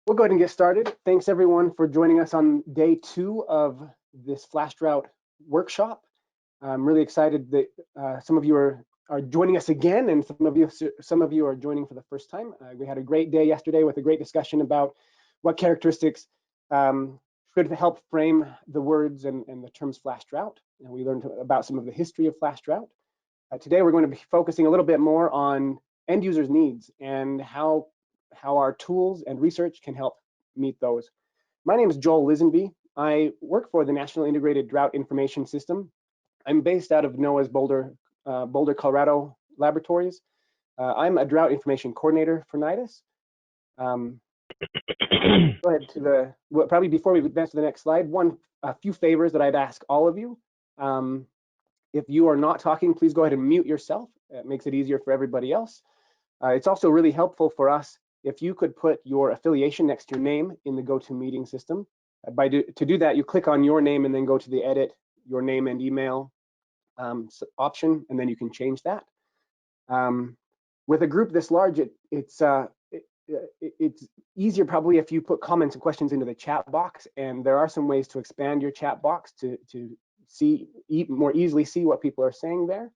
We'll go ahead and get started. Thanks everyone for joining us on day 2 of this Flash Drought workshop. I'm really excited that some of you are joining us again, and some of you are joining for the first time. We had a great day yesterday with a great discussion about what characteristics should help frame the words and the terms flash drought. And we learned about some of the history of flash drought. Today we're going to be focusing a little bit more on end users' needs and how our tools and research can help meet those. My name is Joel Lisenby. I work for the National Integrated Drought Information System. I'm based out of NOAA's Boulder, Colorado laboratories. I'm a drought information coordinator for NIDIS. Go ahead to the, well, probably before we advance to the next slide, a few favors that I'd ask all of you. If you are not talking, please go ahead and mute yourself. It makes it easier for everybody else. It's also really helpful for us if you could put your affiliation next to your name in the GoToMeeting system. To do that, you click on your name and then go to the edit your name and email option, and then you can change that. With a group this large, it's easier probably if you put comments and questions into the chat box, and there are some ways to expand your chat box to more easily see what people are saying there.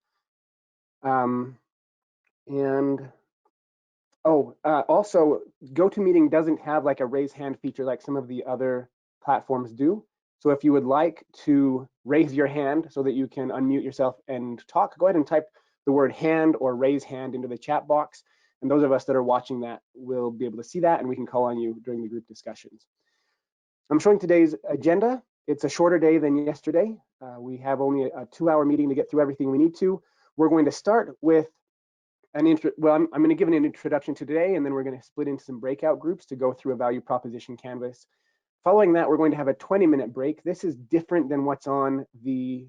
Also, GoToMeeting doesn't have like a raise hand feature like some of the other platforms do. So if you would like to raise your hand so that you can unmute yourself and talk, go ahead and type the word hand or raise hand into the chat box. And those of us that are watching that will be able to see that, and we can call on you during the group discussions. I'm showing today's agenda. It's a shorter day than yesterday. We have only a 2-hour meeting to get through everything we need to. We're going to start with I'm going to give an introduction to today, and then we're going to split into some breakout groups to go through a value proposition canvas. Following that, we're going to have a 20-minute break. This is different than what's on the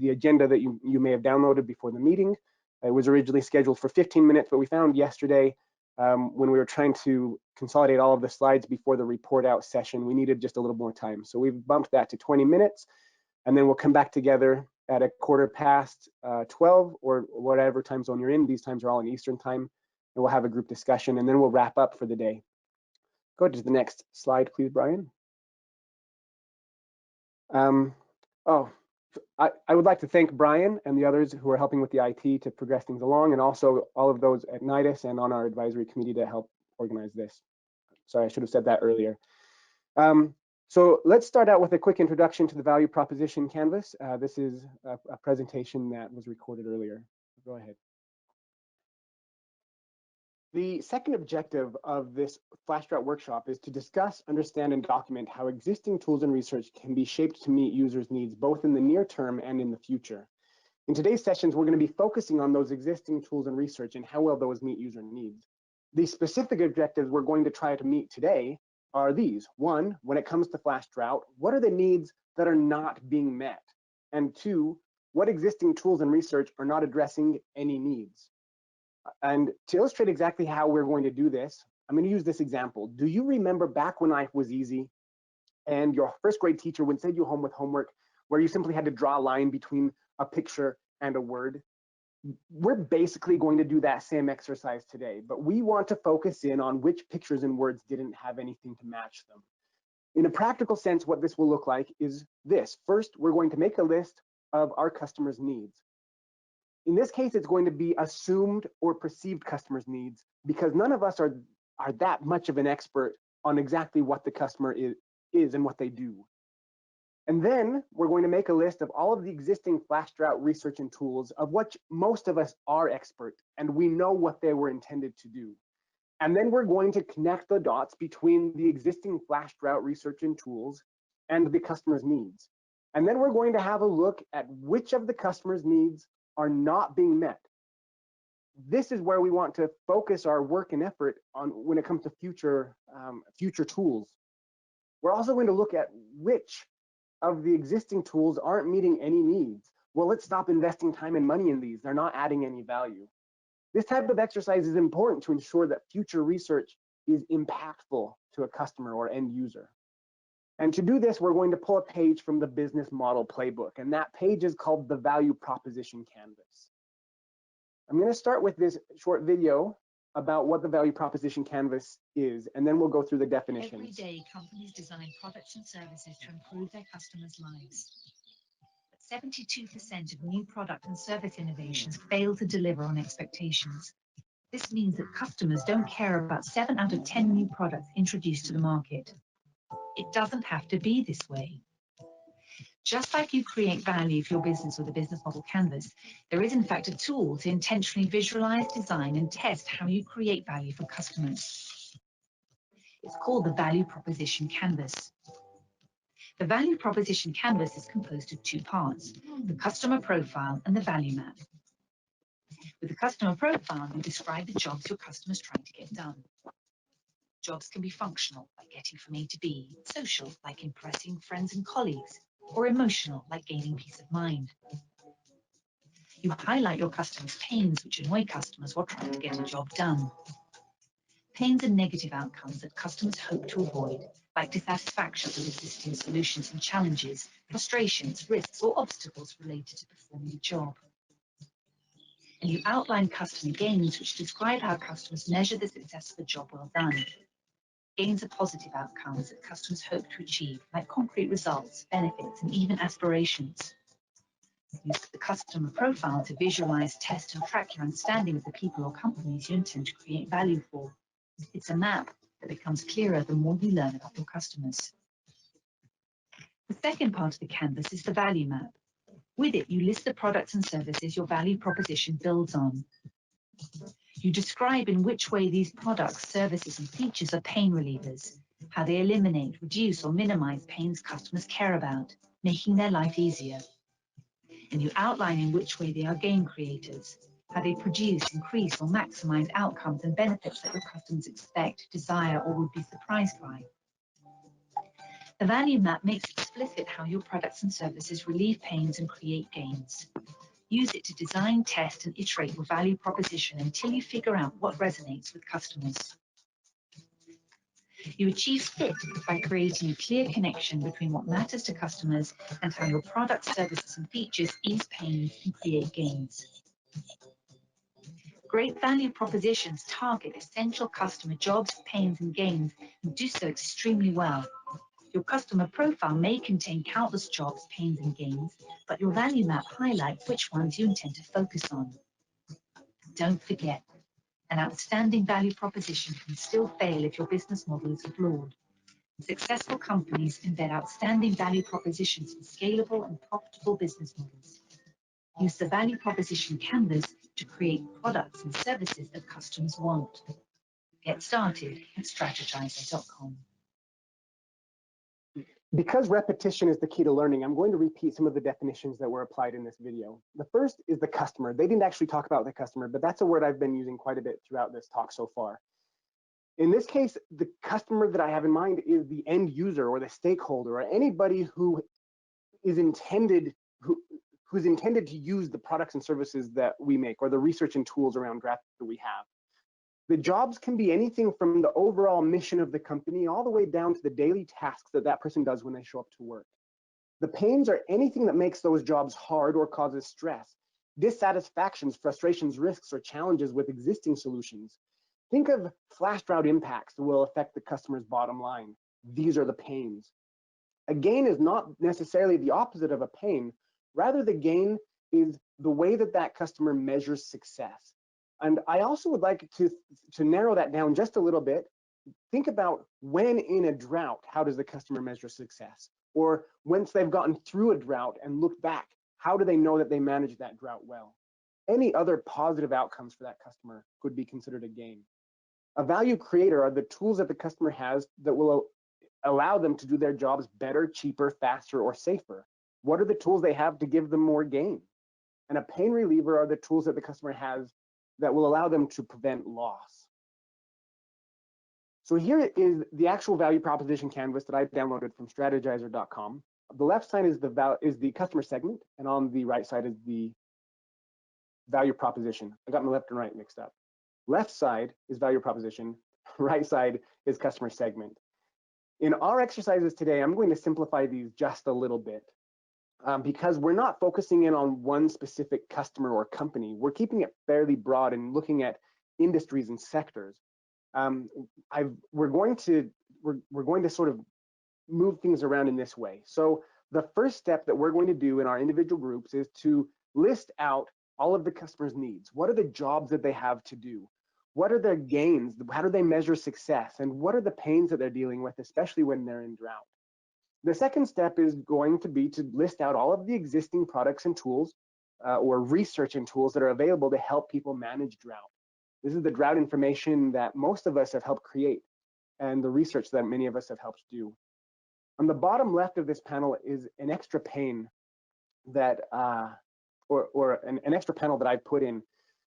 agenda that you may have downloaded before the meeting. It was originally scheduled for 15 minutes, but we found yesterday when we were trying to consolidate all of the slides before the report out session, we needed just a little more time. So we've bumped that to 20 minutes, and then we'll come back together at a 12:15 or whatever time zone you're in. These times are all in Eastern time, and we'll have a group discussion, and then we'll wrap up for the day. Go to the next slide, please, Brian. I would like to thank Brian and the others who are helping with the IT to progress things along, and also all of those at NIDIS and on our advisory committee to help organize this. Sorry, I should have said that earlier. So let's start out with a quick introduction to the value proposition canvas. This is a presentation that was recorded earlier. Go ahead. The second objective of this Flash Drought workshop is to discuss, understand, and document how existing tools and research can be shaped to meet users' needs both in the near term and in the future. In today's sessions, we're going to be focusing on those existing tools and research and how well those meet user needs. The specific objectives we're going to try to meet today are these. 1, when it comes to flash drought, what are the needs that are not being met? And 2, what existing tools and research are not addressing any needs? And to illustrate exactly how we're going to do this, I'm going to use this example. Do you remember back when life was easy and your first grade teacher would send you home with homework where you simply had to draw a line between a picture and a word? We're basically going to do that same exercise today, but we want to focus in on which pictures and words didn't have anything to match them. In a practical sense, what this will look like is this. First, we're going to make a list of our customers' needs. In this case, it's going to be assumed or perceived customers' needs because none of us are that much of an expert on exactly what the customer is and what they do. And then we're going to make a list of all of the existing flash drought research and tools of which most of us are expert and we know what they were intended to do. And then we're going to connect the dots between the existing flash drought research and tools and the customer's needs. And then we're going to have a look at which of the customer's needs are not being met. This is where we want to focus our work and effort on when it comes to future tools. We're also going to look at which of the existing tools aren't meeting any needs. Well, let's stop investing time and money in these. They're not adding any value. This type of exercise is important to ensure that future research is impactful to a customer or end user. And to do this, we're going to pull a page from the business model playbook, and that page is called the value proposition canvas. I'm going to start with this short video about what the value proposition canvas is, and then we'll go through the definitions. Every day, companies design products and services to improve their customers' lives. But 72% of new product and service innovations fail to deliver on expectations. This means that customers don't care about 7 out of 10 new products introduced to the market. It doesn't have to be this way. Just like you create value for your business with a business model canvas, there is in fact a tool to intentionally visualize, design, and test how you create value for customers. It's called the Value Proposition Canvas. The Value Proposition Canvas is composed of 2 parts, the customer profile and the value map. With the customer profile, you describe the jobs your customer's trying to get done. Jobs can be functional, like getting from A to B, social, like impressing friends and colleagues, or emotional, like gaining peace of mind. You highlight your customers' pains, which annoy customers while trying to get a job done. Pains are negative outcomes that customers hope to avoid, like dissatisfaction with existing solutions and challenges, frustrations, risks, or obstacles related to performing the job. And you outline customer gains, which describe how customers measure the success of a job well done. Gains are positive outcomes that customers hope to achieve, like concrete results, benefits, and even aspirations. Use the customer profile to visualize, test, and track your understanding of the people or companies you intend to create value for. It's a map that becomes clearer the more you learn about your customers. The second part of the canvas is the value map. With it, you list the products and services your value proposition builds on. You describe in which way these products, services, and features are pain relievers, how they eliminate, reduce, or minimize pains customers care about, making their life easier. And you outline in which way they are gain creators, how they produce, increase, or maximize outcomes and benefits that your customers expect, desire, or would be surprised by. The value map makes explicit how your products and services relieve pains and create gains. Use it to design, test, and iterate your value proposition until you figure out what resonates with customers. You achieve fit by creating a clear connection between what matters to customers and how your products, services, and features ease pain and create gains. Great value propositions target essential customer jobs, pains, and gains, and do so extremely well. Your customer profile may contain countless jobs, pains, and gains, but your value map highlights which ones you intend to focus on. Don't forget, an outstanding value proposition can still fail if your business model is flawed. Successful companies embed outstanding value propositions in scalable and profitable business models. Use the value proposition canvas to create products and services that customers want. Get started at strategizer.com. Because repetition is the key to learning, I'm going to repeat some of the definitions that were applied in this video. The first is the customer. They didn't actually talk about the customer, but that's a word I've been using quite a bit throughout this talk so far. In this case, the customer that I have in mind is the end user or the stakeholder or anybody who is who's intended to use the products and services that we make or the research and tools around Drought that we have. The jobs can be anything from the overall mission of the company all the way down to the daily tasks that that person does when they show up to work. The pains are anything that makes those jobs hard or causes stress, dissatisfactions, frustrations, risks, or challenges with existing solutions. Think of flash drought impacts that will affect the customer's bottom line. These are the pains. A gain is not necessarily the opposite of a pain. Rather, the gain is the way that that customer measures success. And I also would like to narrow that down just a little bit. Think about when in a drought, how does the customer measure success? Or once they've gotten through a drought and looked back, how do they know that they managed that drought well? Any other positive outcomes for that customer could be considered a gain. A value creator are the tools that the customer has that will allow them to do their jobs better, cheaper, faster, or safer. What are the tools they have to give them more gain? And a pain reliever are the tools that the customer has that will allow them to prevent loss. So here is the actual value proposition canvas that I downloaded from strategizer.com. The left side is the customer segment, and on the right side is the value proposition. I got my left and right mixed up. Left side is value proposition, right side is customer segment. In our exercises today, I'm going to simplify these just a little bit because we're not focusing in on one specific customer or company. We're keeping it fairly broad and looking at industries and sectors. We're going to sort of move things around in this way. So the first step that we're going to do in our individual groups is to list out all of the customers' needs. What are the jobs that they have to do? What are their gains? How do they measure success? And what are the pains that they're dealing with, especially when they're in drought? The second step is going to be to list out all of the existing products and tools or research and tools that are available to help people manage drought. This is the drought information that most of us have helped create and the research that many of us have helped do. On the bottom left of this panel is an extra pane that, an extra panel that I've put in.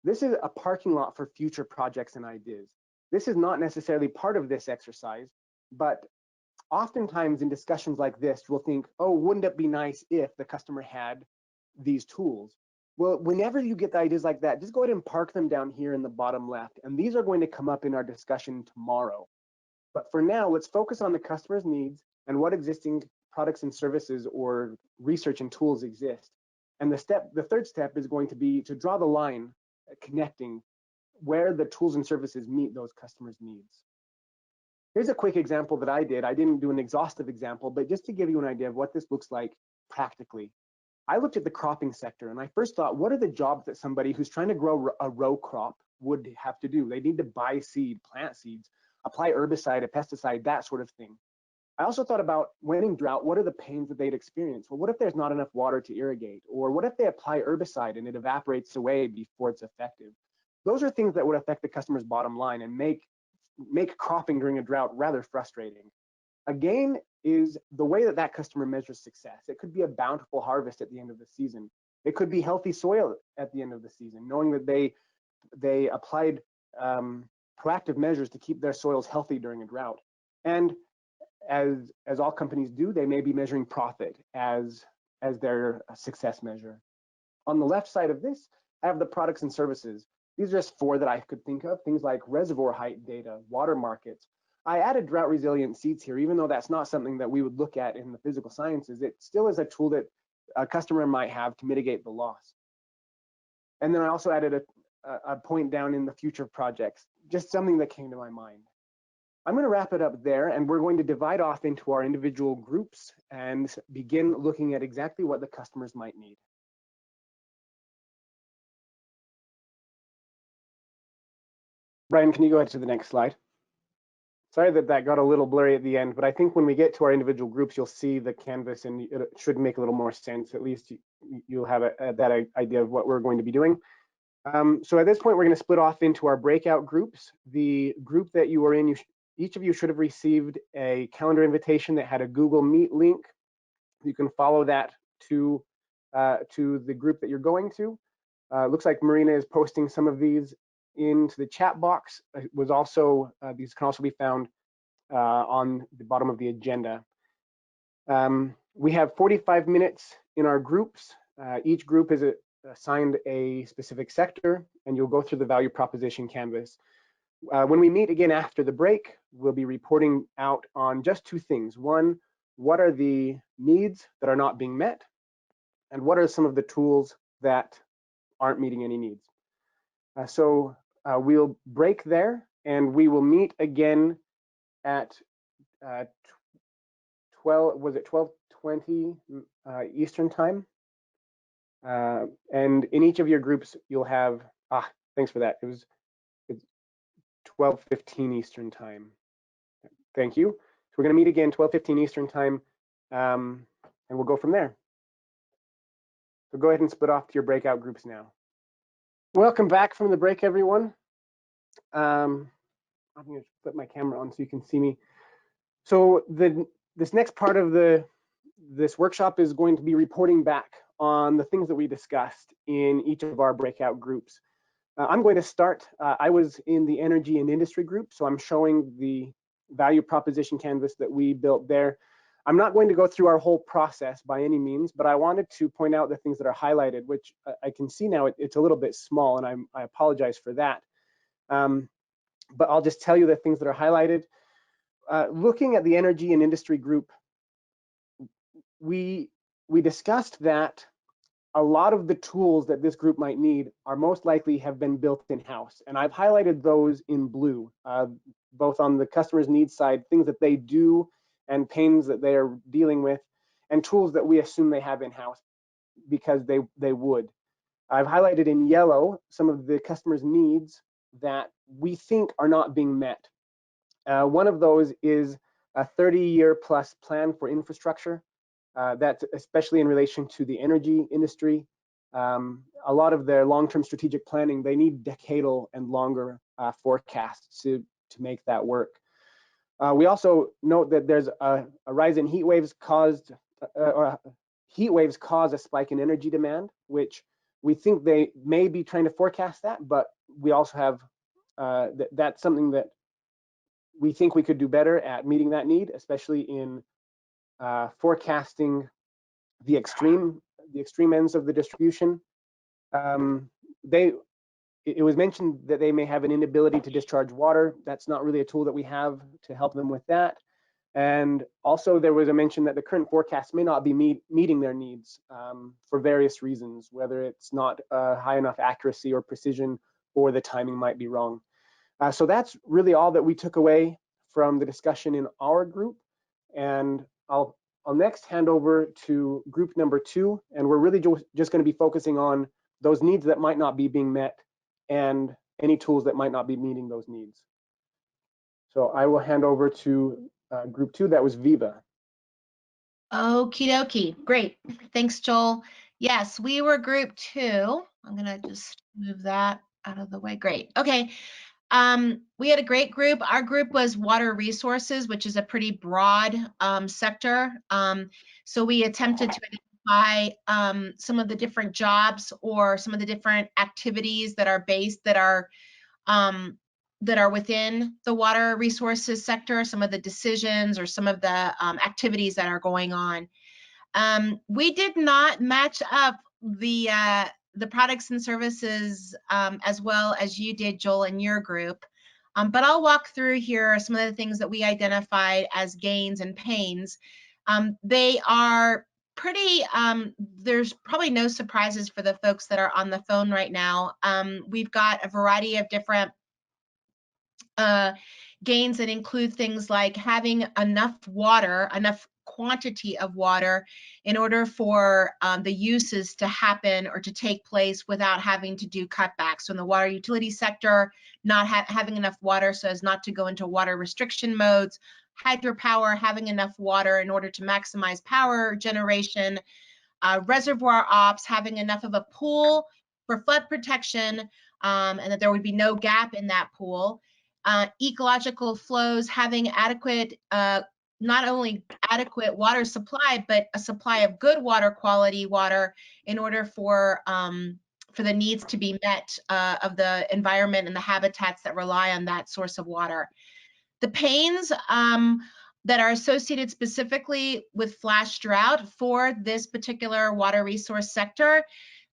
This is a parking lot for future projects and ideas. This is not necessarily part of this exercise, but oftentimes in discussions like this, we'll think, oh, wouldn't it be nice if the customer had these tools? Well, whenever you get the ideas like that, just go ahead and park them down here in the bottom left, and these are going to come up in our discussion tomorrow. But for now, let's focus on the customer's needs and what existing products and services or research and tools exist. And the third step is going to be to draw the line connecting where the tools and services meet those customers' needs. Here's a quick example that I did. I didn't do an exhaustive example, but just to give you an idea of what this looks like practically. I looked at the cropping sector and I first thought, what are the jobs that somebody who's trying to grow a row crop would have to do? They need to buy seed, plant seeds, apply herbicide, a pesticide, that sort of thing. I also thought about when in drought, what are the pains that they'd experience? Well, what if there's not enough water to irrigate? Or what if they apply herbicide and it evaporates away before it's effective? Those are things that would affect the customer's bottom line and make cropping during a drought rather frustrating. A gain is the way that that customer measures success. It could be a bountiful harvest at the end of the season. It could be healthy soil at the end of the season, knowing that they applied proactive measures to keep their soils healthy during a drought. And as all companies do, they may be measuring profit as their success measure. On the left side of this, I have the products and services. These are just four that I could think of, things like reservoir height data, water markets. I added drought resilient seeds here, even though that's not something that we would look at in the physical sciences. It still is a tool that a customer might have to mitigate the loss. And then I also added a point down in the future projects, just something that came to my mind. I'm going to wrap it up there, and we're going to divide off into our individual groups and begin looking at exactly what the customers might need. Brian, can you go ahead to the next slide? Sorry that got a little blurry at the end, but I think when we get to our individual groups, you'll see the canvas and it should make a little more sense. At least you'll have that idea of what we're going to be doing. So at this point, we're going to split off into our breakout groups. The group that you are in, each of you should have received a calendar invitation that had a Google Meet link. You can follow that to the group that you're going to. Looks like Marina is posting some of these into the chat box. It was also these can also be found on the bottom of the agenda. We have 45 minutes in our groups. Each group is assigned a specific sector, and you'll go through the value proposition canvas. When we meet again after the break, we'll be reporting out on just two things. One, what are the needs that are not being met? And what are some of the tools that aren't meeting any needs? So we'll break there, and we will meet again at 12:20 Eastern time. And in each of your groups, you'll have, thanks for that. It's 12:15 Eastern time. Thank you. So we're going to meet again 12:15 Eastern time, and we'll go from there. So go ahead and split off to your breakout groups now. Welcome back from the break, everyone. I'm going to flip my camera on so you can see me. So this next part of this workshop is going to be reporting back on the things that we discussed in each of our breakout groups. I'm going to start. I was in the energy and industry group, so I'm showing the value proposition canvas that we built there. I'm not going to go through our whole process by any means, but I wanted to point out the things that are highlighted, which I can see now it's a little bit small, and I apologize for that. But I'll just tell you the things that are highlighted. Looking at the energy and industry group, we discussed that a lot of the tools that this group might need are most likely have been built in-house. And I've highlighted those in blue, both on the customer's needs side, things that they do and pains that they are dealing with, and tools that we assume they have in-house because they would. I've highlighted in yellow some of the customer's needs that we think are not being met. One of those is a 30-year plus plan for infrastructure. That's especially in relation to the energy industry. A lot of their long-term strategic planning, they need decadal and longer forecasts to make that work. We also note that there's a rise in heat waves caused, heat waves cause a spike in energy demand, which we think they may be trying to forecast that, but we also have, that's something that we think we could do better at meeting that need, especially in forecasting the extreme ends of the distribution. It was mentioned that they may have an inability to discharge water. That's not really a tool that we have to help them with that. And also there was a mention that the current forecast may not be meeting their needs for various reasons, whether it's not high enough accuracy or precision, or the timing might be wrong. So that's really all that we took away from the discussion in our group. And I'll next hand over to group number 2, and we're really just going to be focusing on those needs that might not be being met and any tools that might not be meeting those needs. So I will hand over to group 2, that was Viva. Okie dokie, great. Thanks, Joel. Yes, we were group 2. I'm gonna just move that out of the way. Great, okay. We had a great group. Our group was water resources, which is a pretty broad sector. So we attempted to identify some of the different jobs or some of the different activities that are within the water resources sector, some of the decisions or some of the activities that are going on. We did not match up the products and services as well as you did, Joel, in your group. But I'll walk through here some of the things that we identified as gains and pains. They are pretty, there's probably no surprises for the folks that are on the phone right now. We've got a variety of different gains that include things like having enough water, enough quantity of water in order for the uses to happen or to take place without having to do cutbacks. So in the water utility sector, not having enough water so as not to go into water restriction modes, hydropower, having enough water in order to maximize power generation, reservoir ops, having enough of a pool for flood protection, and that there would be no gap in that pool. Ecological flows, having adequate, not only adequate water supply, but a supply of good water quality water in order for the needs to be met of the environment and the habitats that rely on that source of water. The pains that are associated specifically with flash drought for this particular water resource sector,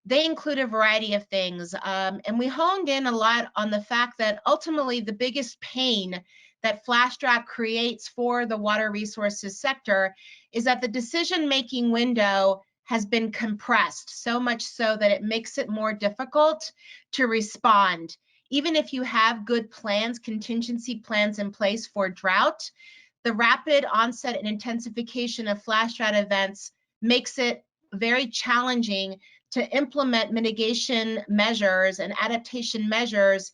they include a variety of things. And we honed in a lot on the fact that ultimately the biggest pain that flash drought creates for the water resources sector is that the decision-making window has been compressed, so much so that it makes it more difficult to respond. Even if you have good plans, contingency plans in place for drought, the rapid onset and intensification of flash drought events makes it very challenging to implement mitigation measures and adaptation measures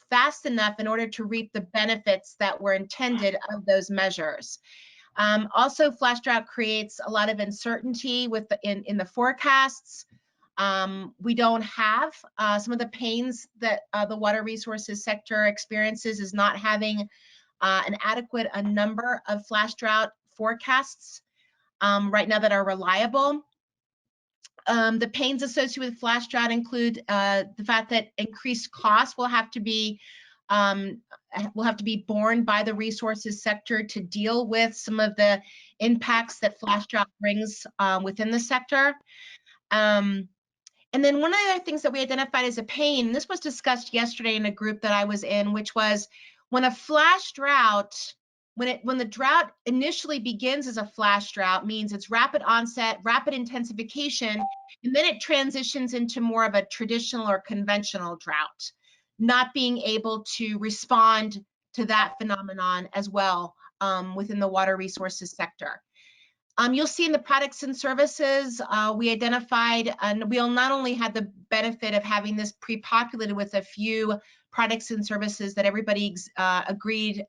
fast enough in order to reap the benefits that were intended of those measures. Also, flash drought creates a lot of uncertainty in the forecasts. We don't have some of the pains that the water resources sector experiences is not having an adequate number of flash drought forecasts right now that are reliable. The pains associated with flash drought include the fact that increased costs will have to be borne by the resources sector to deal with some of the impacts that flash drought brings within the sector. And then one of the other things that we identified as a pain, this was discussed yesterday in a group that I was in, which was when a flash drought when the drought initially begins as a flash drought, means it's rapid onset, rapid intensification, and then it transitions into more of a traditional or conventional drought, not being able to respond to that phenomenon as well within the water resources sector. You'll see in the products and services, we identified, and we'll not only had the benefit of having this pre-populated with a few products and services that everybody agreed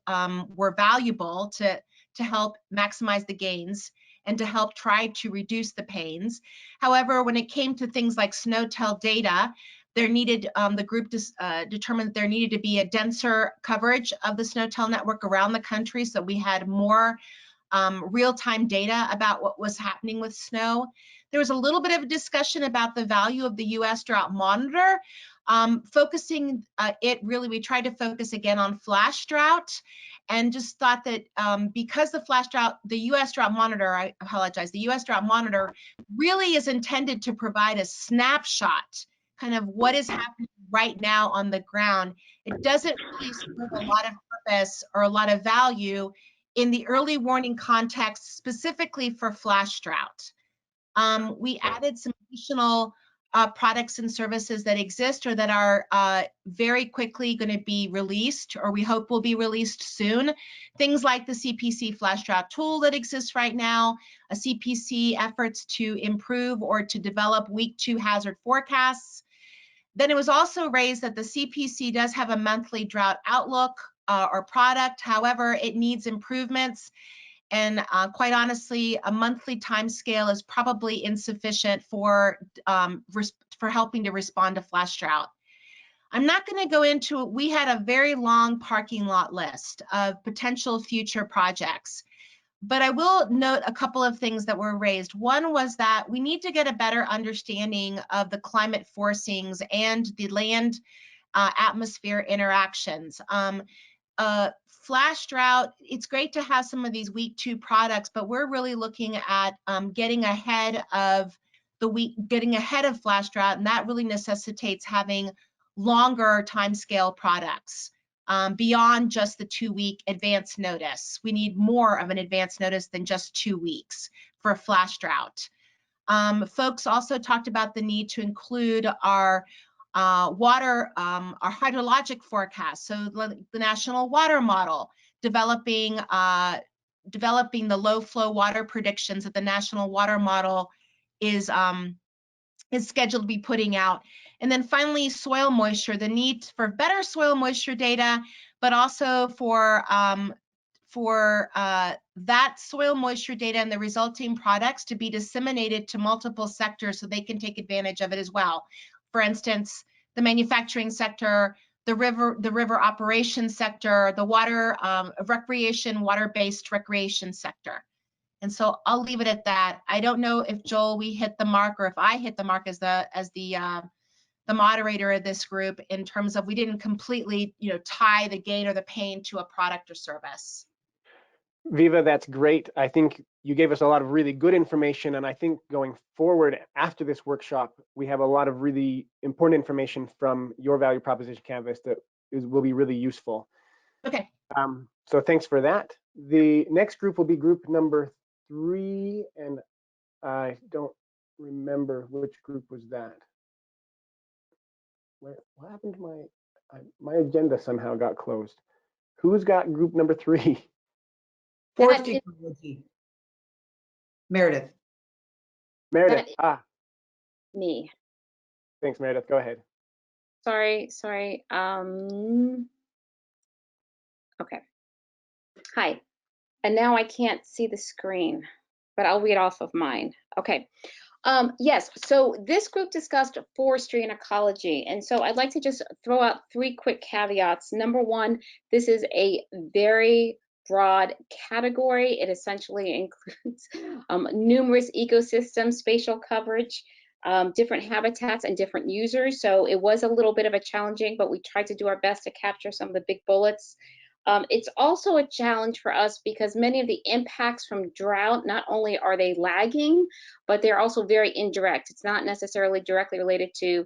were valuable to help maximize the gains and to help try to reduce the pains. However, when it came to things like SNOTEL data, there needed, the group determined that there needed to be a denser coverage of the SNOTEL network around the country, so we had more real-time data about what was happening with snow. There was a little bit of a discussion about the value of the U.S. Drought Monitor. Focusing we tried to focus again on flash drought, and just thought that because the flash drought, the U.S. Drought Monitor, I apologize, the U.S. Drought Monitor really is intended to provide a snapshot, kind of what is happening right now on the ground. It doesn't really serve a lot of purpose or a lot of value in the early warning context, specifically for flash drought. We added some additional products and services that exist or that are very quickly going to be released, or we hope will be released soon. Things like the CPC flash drought tool that exists right now, a CPC efforts to improve or to develop week 2 hazard forecasts. Then it was also raised that the CPC does have a monthly drought outlook or product. However, it needs improvements. And quite honestly, a monthly time scale is probably insufficient for helping to respond to flash drought. I'm not going to go into it. We had a very long parking lot list of potential future projects, but I will note a couple of things that were raised. One was that we need to get a better understanding of the climate forcings and the land atmosphere interactions. Flash drought, it's great to have some of these week 2 products, but we're really looking at getting ahead of flash drought, and that really necessitates having longer timescale products beyond just the 2-week advance notice. We need more of an advance notice than just 2 weeks for a flash drought. Folks also talked about the need to include our our hydrologic forecast, so the national water model, developing the low flow water predictions that the national water model is scheduled to be putting out. And then finally, soil moisture, the need for better soil moisture data, but also for that soil moisture data and the resulting products to be disseminated to multiple sectors so they can take advantage of it as well. For instance, the manufacturing sector, the river operations sector, the water recreation, water-based recreation sector. And so I'll leave it at that. I don't know if Joel, we hit the mark, or if I hit the mark as the moderator of this group, in terms of we didn't completely, tie the gain or the pain to a product or service. Viva, that's great. I think you gave us a lot of really good information, and I think going forward after this workshop, we have a lot of really important information from your value proposition canvas that will be really useful. Okay. So thanks for that. The next group will be group number 3, and I don't remember which group was that. What happened to my agenda? Somehow got closed. Who's got group number 3? Forest ecology. Meredith. Meredith. Me. Thanks, Meredith. Go ahead. Sorry. Okay. Hi. And now I can't see the screen, but I'll read off of mine. Okay. Yes, so this group discussed forestry and ecology. And so I'd like to just throw out 3 quick caveats. Number 1, this is a very broad category. It essentially includes numerous ecosystems, spatial coverage, different habitats, and different users. So it was a little bit of a challenging, but we tried to do our best to capture some of the big bullets. It's also a challenge for us because many of the impacts from drought, not only are they lagging, but they're also very indirect. It's not necessarily directly related to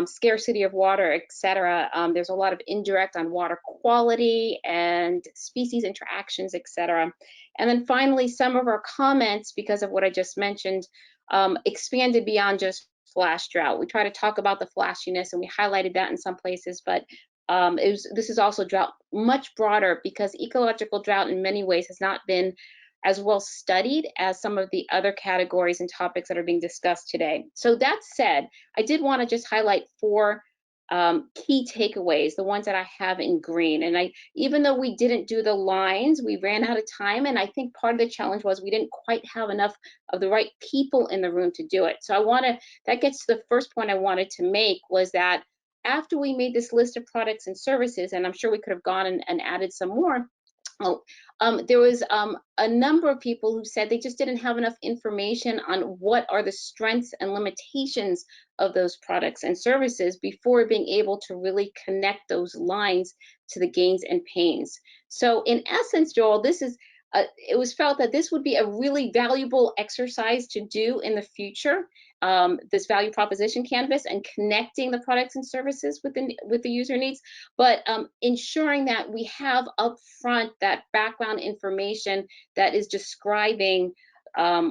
scarcity of water, etc. There's a lot of indirect on water quality and species interactions, etc. And then finally, some of our comments, because of what I just mentioned, expanded beyond just flash drought. We try to talk about the flashiness, and we highlighted that in some places, but this is also drought much broader, because ecological drought in many ways has not been as well studied as some of the other categories and topics that are being discussed today. So that said, I did want to just highlight 4 key takeaways, the ones that I have in green. And even though we didn't do the lines, we ran out of time, and I think part of the challenge was we didn't quite have enough of the right people in the room to do it. So that gets to the first point I wanted to make, was that after we made this list of products and services, and I'm sure we could have gone and added some more, there was a number of people who said they just didn't have enough information on what are the strengths and limitations of those products and services before being able to really connect those lines to the gains and pains. So in essence, Joel, it was felt that this would be a really valuable exercise to do in the future, this value proposition canvas, and connecting the products and services with the user needs, but ensuring that we have upfront that background information that is describing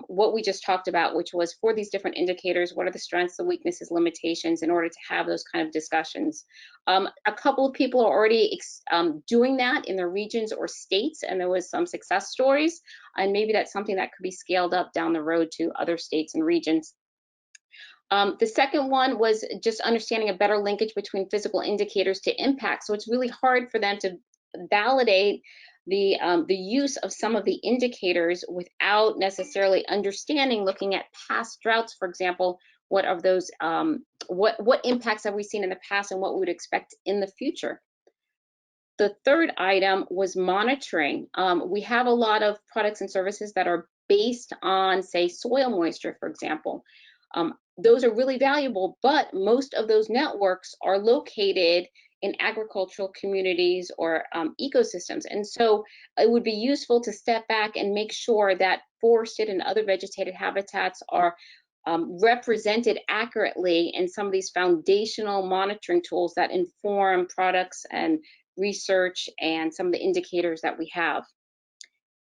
what we just talked about, which was for these different indicators, what are the strengths, the weaknesses, limitations, in order to have those kind of discussions. A couple of people are already doing that in their regions or states, and there was some success stories, and maybe that's something that could be scaled up down the road to other states and regions. The second one was just understanding a better linkage between physical indicators to impact. So it's really hard for them to validate the use of some of the indicators without necessarily understanding, looking at past droughts, for example, what of those, what impacts have we seen in the past and what we would expect in the future. The third item was monitoring. We have a lot of products and services that are based on, say, soil moisture, for example. Those are really valuable, but most of those networks are located in agricultural communities or ecosystems. And so it would be useful to step back and make sure that forested and other vegetated habitats are represented accurately in some of these foundational monitoring tools that inform products and research and some of the indicators that we have.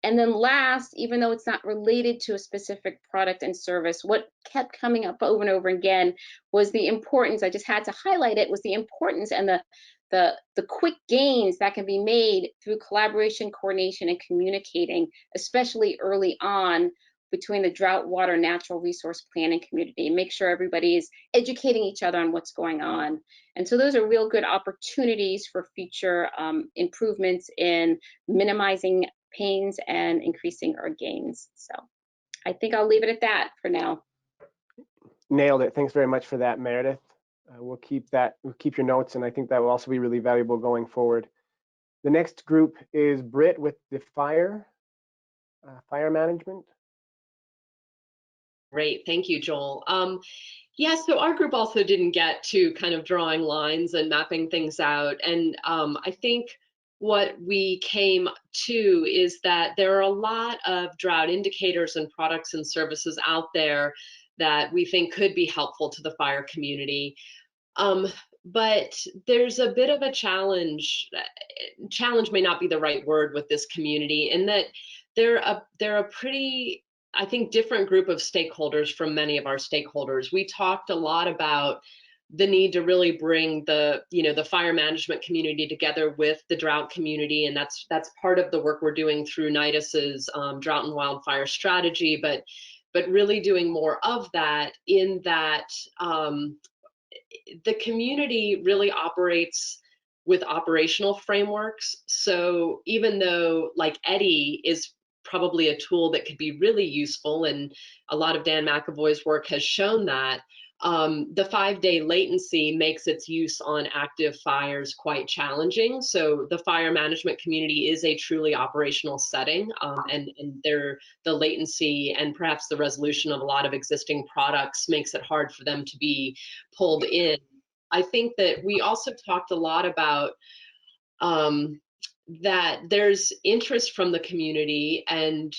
And then last, even though it's not related to a specific product and service, what kept coming up over and over again was the importance, I just had to highlight it, was the importance and the quick gains that can be made through collaboration, coordination, and communicating, especially early on between the drought, water, natural resource planning community, and make sure everybody is educating each other on what's going on. And so those are real good opportunities for future improvements in minimizing pains and increasing our gains. So I think I'll leave it at that for now. Nailed it. Thanks very much for that, Meredith. We'll keep your notes, and I think that will also be really valuable going forward. The next group is Britt with the fire management. Great, thank you, Joel. Yeah, so our group also didn't get to kind of drawing lines and mapping things out. And I think what we came to is that there are a lot of drought indicators and products and services out there that we think could be helpful to the fire community. But there's a bit of a challenge. Challenge may not be the right word with this community, in that they're a pretty, I think, different group of stakeholders from many of our stakeholders. We talked a lot about the need to really bring the fire management community together with the drought community, and that's part of the work we're doing through NIDIS's drought and wildfire strategy, but really doing more of that, in that the community really operates with operational frameworks. So even though, like, EDI is probably a tool that could be really useful, and a lot of Dan McAvoy's work has shown that, the 5-day latency makes its use on active fires quite challenging. So the fire management community is a truly operational setting, and the latency and perhaps the resolution of a lot of existing products makes it hard for them to be pulled in. I think that we also talked a lot about that there's interest from the community, and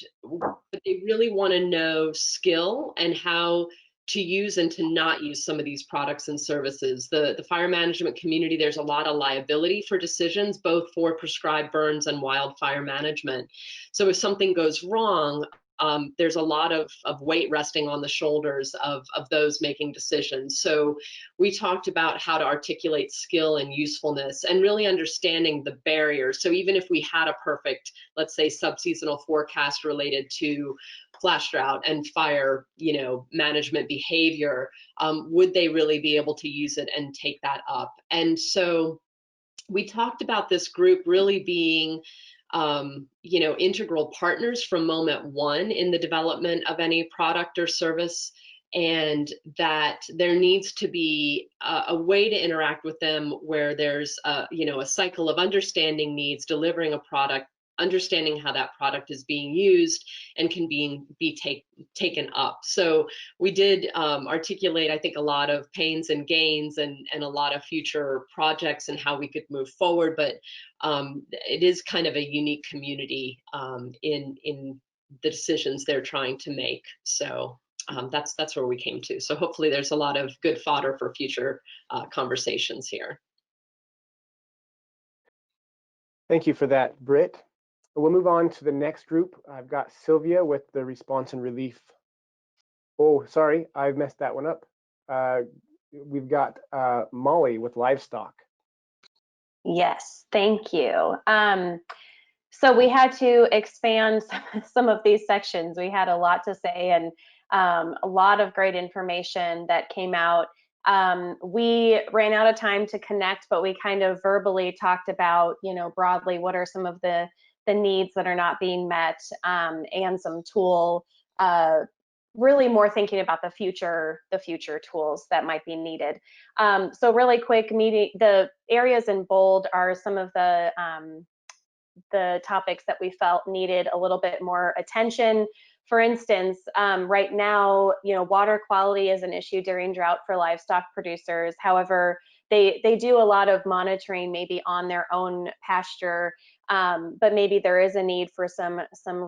they really want to know skill and how to use and to not use some of these products and services. The fire management community, there's a lot of liability for decisions, both for prescribed burns and wildfire management. So if something goes wrong, there's a lot of weight resting on the shoulders of those making decisions. So we talked about how to articulate skill and usefulness and really understanding the barriers. So even if we had a perfect, let's say, subseasonal forecast related to flash drought and fire, management behavior, would they really be able to use it and take that up? And so we talked about this group really being integral partners from moment one in the development of any product or service, and that there needs to be a way to interact with them where there's a cycle of understanding needs, delivering a product, understanding how that product is being used and can be taken up. So we did articulate, I think, a lot of pains and gains and a lot of future projects and how we could move forward. But it is kind of a unique community in the decisions they're trying to make. So that's where we came to. So hopefully there's a lot of good fodder for future conversations here. Thank you for that, Britt. We'll move on to the next group. I've got Sylvia with the response and relief. Oh, sorry, I've messed that one up. We've got Molly with livestock. Yes, thank you. So we had to expand some of these sections. We had a lot to say and a lot of great information that came out. We ran out of time to connect, but we kind of verbally talked about, broadly, what are some of the needs that are not being met, and some tool, really more thinking about the future tools that might be needed. So really quick, the areas in bold are some of the topics that we felt needed a little bit more attention. For instance, right now, water quality is an issue during drought for livestock producers. However, they do a lot of monitoring maybe on their own pasture, but maybe there is a need for some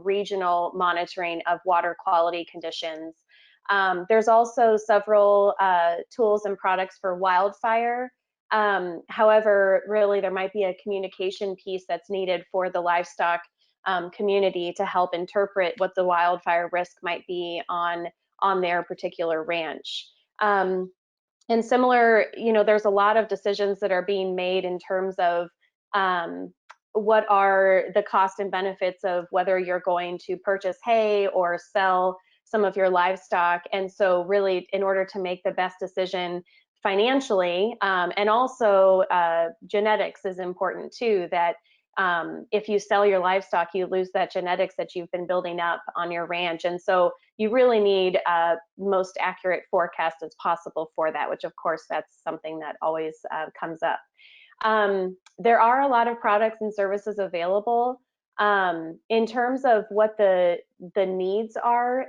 regional monitoring of water quality conditions. There's also several tools and products for wildfire. However, really there might be a communication piece that's needed for the livestock community to help interpret what the wildfire risk might be on their particular ranch. And similar, there's a lot of decisions that are being made in terms of what are the cost and benefits of whether you're going to purchase hay or sell some of your livestock. And so really, in order to make the best decision financially, and also genetics is important too, that if you sell your livestock, you lose that genetics that you've been building up on your ranch. And so you really need most accurate forecast as possible for that, which of course that's something that always comes up. There are a lot of products and services available. In terms of what the needs are,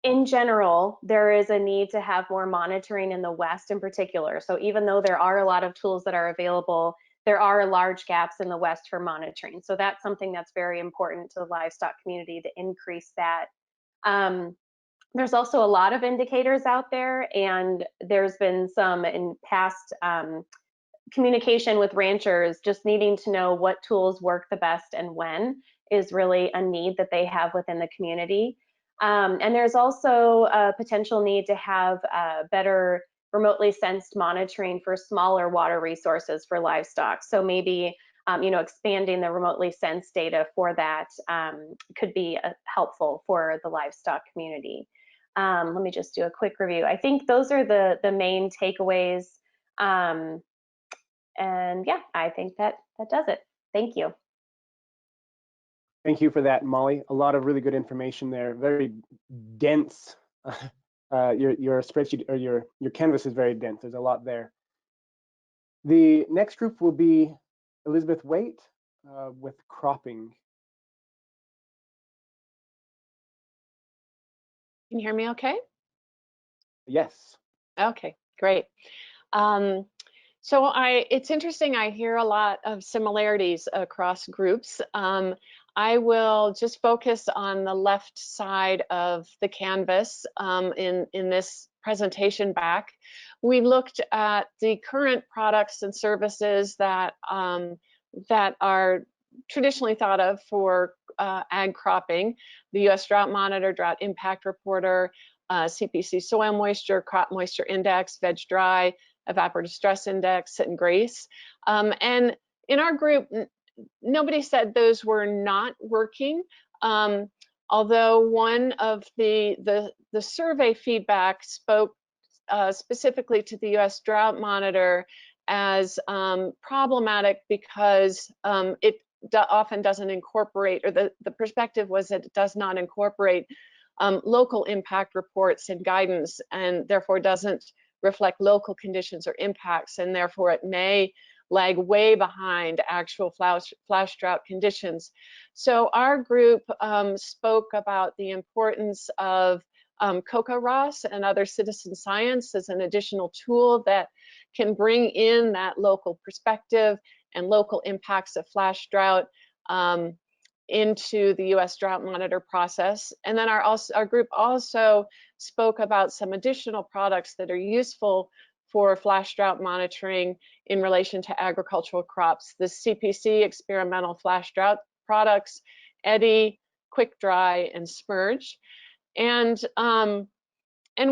in general, there is a need to have more monitoring in the West in particular. So even though there are a lot of tools that are available, there are large gaps in the West for monitoring. So that's something that's very important to the livestock community to increase that. There's also a lot of indicators out there, and there's been some in past communication with ranchers just needing to know what tools work the best and when is really a need that they have within the community. And there's also a potential need to have better remotely sensed monitoring for smaller water resources for livestock. So maybe, expanding the remotely sensed data for that could be helpful for the livestock community. Let me just do a quick review. I think those are the main takeaways. And yeah, I think that does it. Thank you. Thank you for that, Molly. A lot of really good information there. Very dense. Your spreadsheet or your canvas is very dense. There's a lot there. The next group will be Elizabeth Waite with cropping. Can you hear me okay? Yes. Okay, great. So it's interesting, I hear a lot of similarities across groups. I will just focus on the left side of the canvas in this presentation back. We looked at the current products and services that are traditionally thought of for ag cropping: the U.S. Drought Monitor, Drought Impact Reporter, CPC Soil Moisture, Crop Moisture Index, Veg Dry, Evaporative Stress Index, and GRACE. And in our group, nobody said those were not working, although one of the survey feedback spoke specifically to the U.S. Drought Monitor as problematic because it often doesn't incorporate, or the perspective was that it does not incorporate local impact reports and guidance, and therefore doesn't reflect local conditions or impacts, and therefore it may lag way behind actual flash drought conditions. So our group spoke about the importance of COCO-ROS and other citizen science as an additional tool that can bring in that local perspective and local impacts of flash drought into the U.S. Drought Monitor process. And then our group also spoke about some additional products that are useful for flash drought monitoring in relation to agricultural crops: the CPC experimental flash drought products, EDDI, Quick Dry, and Smurge. And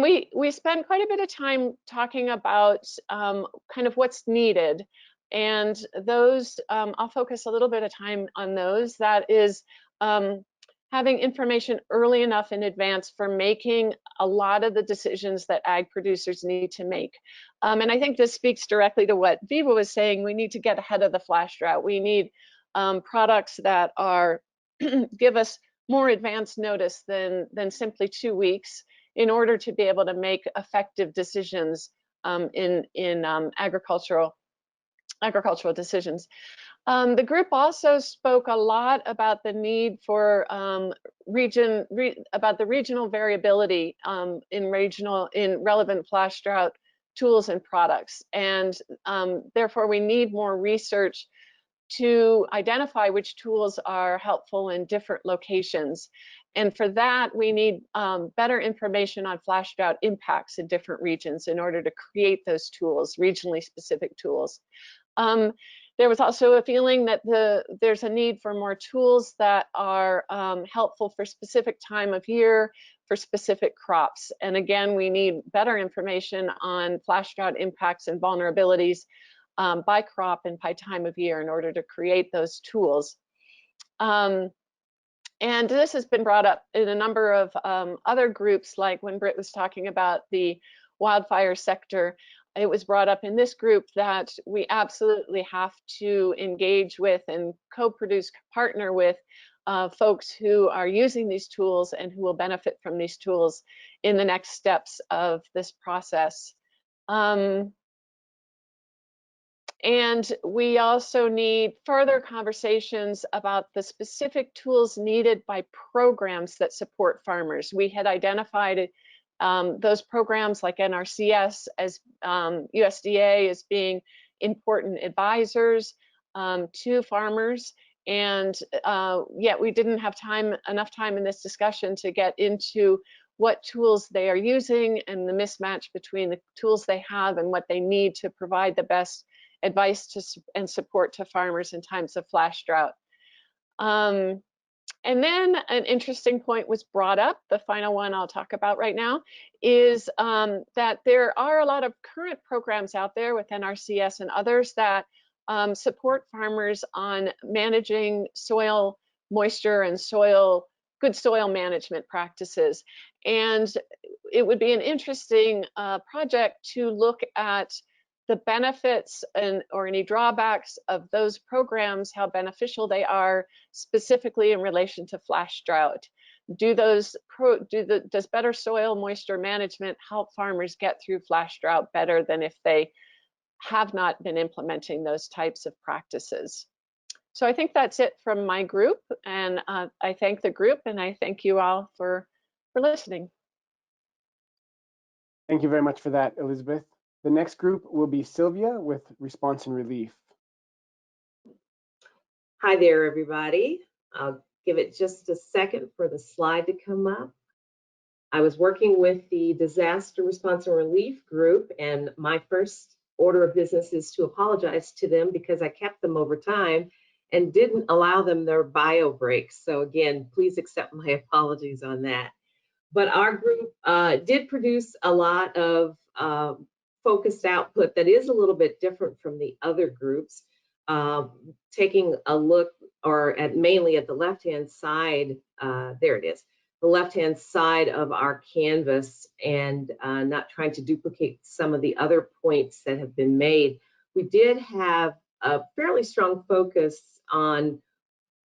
we spent quite a bit of time talking about kind of what's needed. And those, I'll focus a little bit of time on those. That is having information early enough in advance for making a lot of the decisions that ag producers need to make. And I think this speaks directly to what Viva was saying. We need to get ahead of the flash drought. We need products that are give us more advanced notice than simply 2 weeks in order to be able to make effective decisions in agricultural decisions. The group also spoke a lot about the need for about the regional variability in relevant flash drought tools and products, and therefore we need more research to identify which tools are helpful in different locations. And for that, we need better information on flash drought impacts in different regions in order to create those tools, regionally specific tools. There was also a feeling that there's a need for more tools that are helpful for specific time of year, for specific crops. And again, we need better information on flash drought impacts and vulnerabilities by crop and by time of year in order to create those tools. And this has been brought up in a number of other groups, like when Britt was talking about the wildfire sector. It was brought up in this group that we absolutely have to engage with and co-produce, partner with folks who are using these tools and who will benefit from these tools in the next steps of this process. And we also need further conversations about the specific tools needed by programs that support farmers. We had identified those programs like NRCS as USDA as being important advisors to farmers, and yet we didn't have enough time in this discussion to get into what tools they are using and the mismatch between the tools they have and what they need to provide the best advice and support to farmers in times of flash drought. And then an interesting point was brought up, the final one I'll talk about right now, is that there are a lot of current programs out there with NRCS and others that support farmers on managing soil moisture and good soil management practices. And it would be an interesting project to look at the benefits or any drawbacks of those programs, how beneficial they are specifically in relation to flash drought. Does better soil moisture management help farmers get through flash drought better than if they have not been implementing those types of practices? So I think that's it from my group, and I thank the group and I thank you all for listening. Thank you very much for that, Elizabeth. The next group will be Sylvia with Response and Relief. Hi there, everybody. I'll give it just a second for the slide to come up. I was working with the Disaster Response and Relief Group, and my first order of business is to apologize to them because I kept them over time and didn't allow them their bio breaks. So again, please accept my apologies on that. But our group did produce a lot of focused output that is a little bit different from the other groups. Taking a look, or mainly at the left-hand side, there it is, the left-hand side of our canvas, and not trying to duplicate some of the other points that have been made. We did have a fairly strong focus on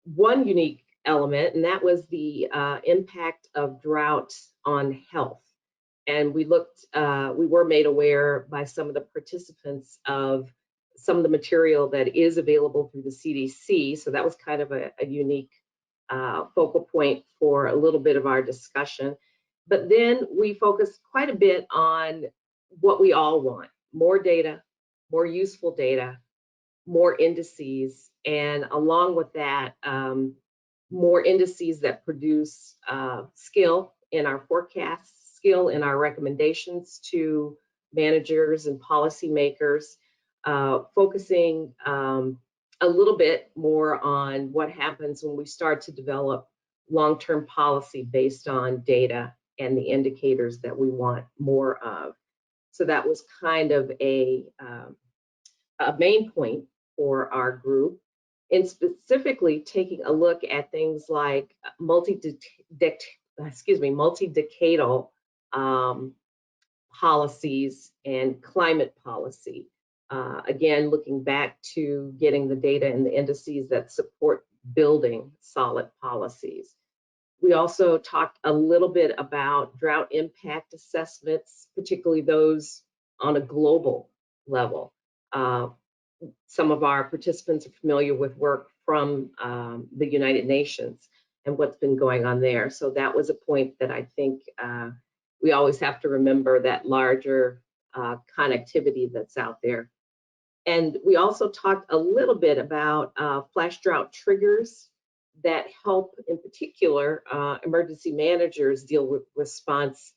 one unique element, and that was the impact of drought on health. And we were made aware by some of the participants of some of the material that is available through the CDC. So that was kind of a unique focal point for a little bit of our discussion. But then we focused quite a bit on what we all want: more data, more useful data, more indices, and along with that, more indices that produce skill in our forecasts, skill in our recommendations to managers and policymakers, focusing a little bit more on what happens when we start to develop long-term policy based on data and the indicators that we want more of. So that was kind of a main point for our group, and specifically taking a look at things like multi-decadal policies and climate policy. Again, looking back to getting the data and the indices that support building solid policies. We also talked a little bit about drought impact assessments, particularly those on a global level. Some of our participants are familiar with work from the United Nations and what's been going on there. So that was a point that I think we always have to remember, that larger connectivity that's out there. And we also talked a little bit about flash drought triggers that help, in particular, emergency managers deal with response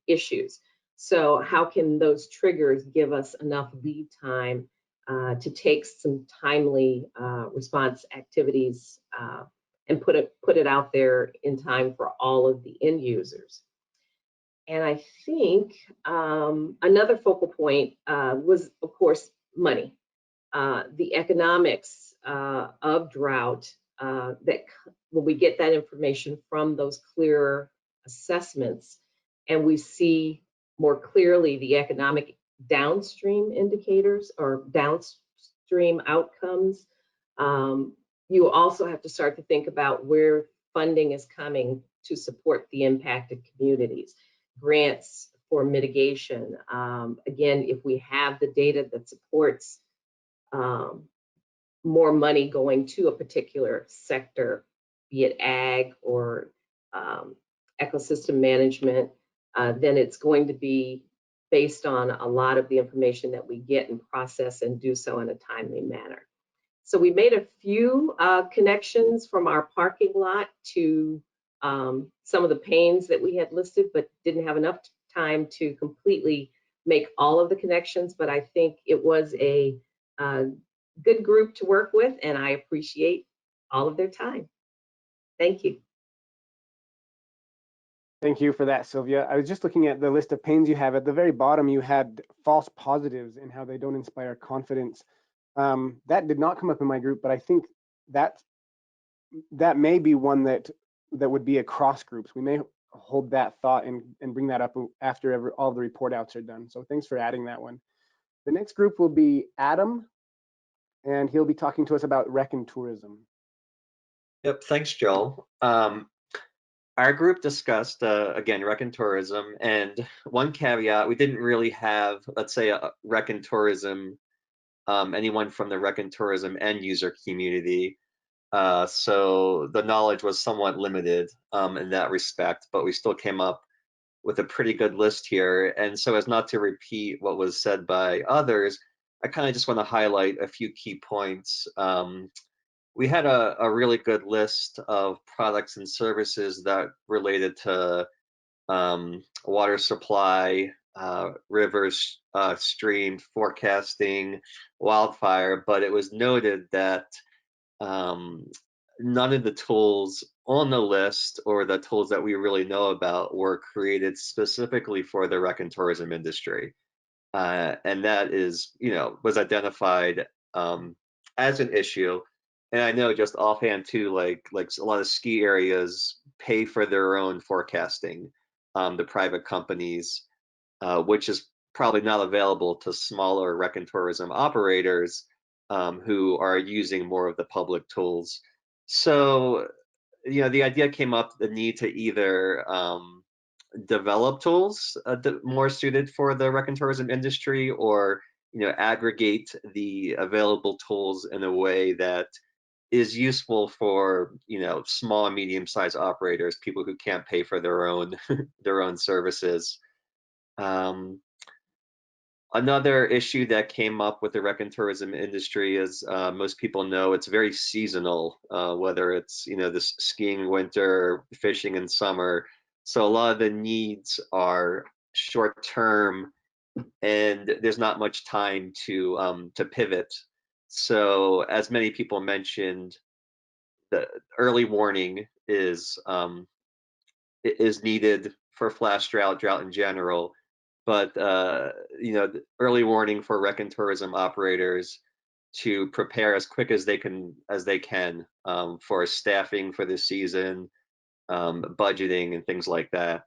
issues. So how can those triggers give us enough lead time to take some timely response activities and put it out there in time for all of the end users? And I think another focal point was, of course, money. The economics of drought, that when we get that information from those clearer assessments, and we see more clearly the economic downstream indicators or downstream outcomes, you also have to start to think about where funding is coming to support the impacted communities. Grants for mitigation. Again, if we have the data that supports more money going to a particular sector, be it ag or ecosystem management, then it's going to be based on a lot of the information that we get and process, and do so in a timely manner. So we made a few connections from our parking lot to some of the pains that we had listed, but didn't have enough time to completely make all of the connections. But I think it was a good group to work with, and I appreciate all of their time. Thank you. Thank you for that, Sylvia. I was just looking at the list of pains you have. At the very bottom, you had false positives and how they don't inspire confidence. That did not come up in my group, but I think that may be one that would be across groups. We may hold that thought and bring that up after all the report outs are done. So thanks for adding that one. The next group will be Adam, and he'll be talking to us about rec and tourism. Yep, thanks, Joel. Our group discussed, again, rec and tourism, and one caveat, we didn't really have, let's say, a rec and tourism, anyone from the rec and tourism end user community. So the knowledge was somewhat limited in that respect, but we still came up with a pretty good list here. And so as not to repeat what was said by others, I kind of just want to highlight a few key points we had a really good list of products and services that related to water supply, rivers, stream forecasting, wildfire, but it was noted that um, none of the tools on the list or the tools that we really know about were created specifically for the rec and tourism industry. And that is, was identified as an issue. And I know just offhand too, like a lot of ski areas pay for their own forecasting, the private companies, which is probably not available to smaller rec and tourism operators who are using more of the public tools. So, the idea came up the need to either develop tools more suited for the rec and tourism industry, or aggregate the available tools in a way that is useful for small and medium-sized operators, people who can't pay for their own their own services. Another issue that came up with the rec and tourism industry is most people know it's very seasonal, whether it's this skiing winter, fishing in summer. So a lot of the needs are short term, and there's not much time to pivot. So as many people mentioned, the early warning is needed for flash drought in general. But the early warning for rec and tourism operators to prepare as quick as they can for staffing for the season, budgeting, and things like that.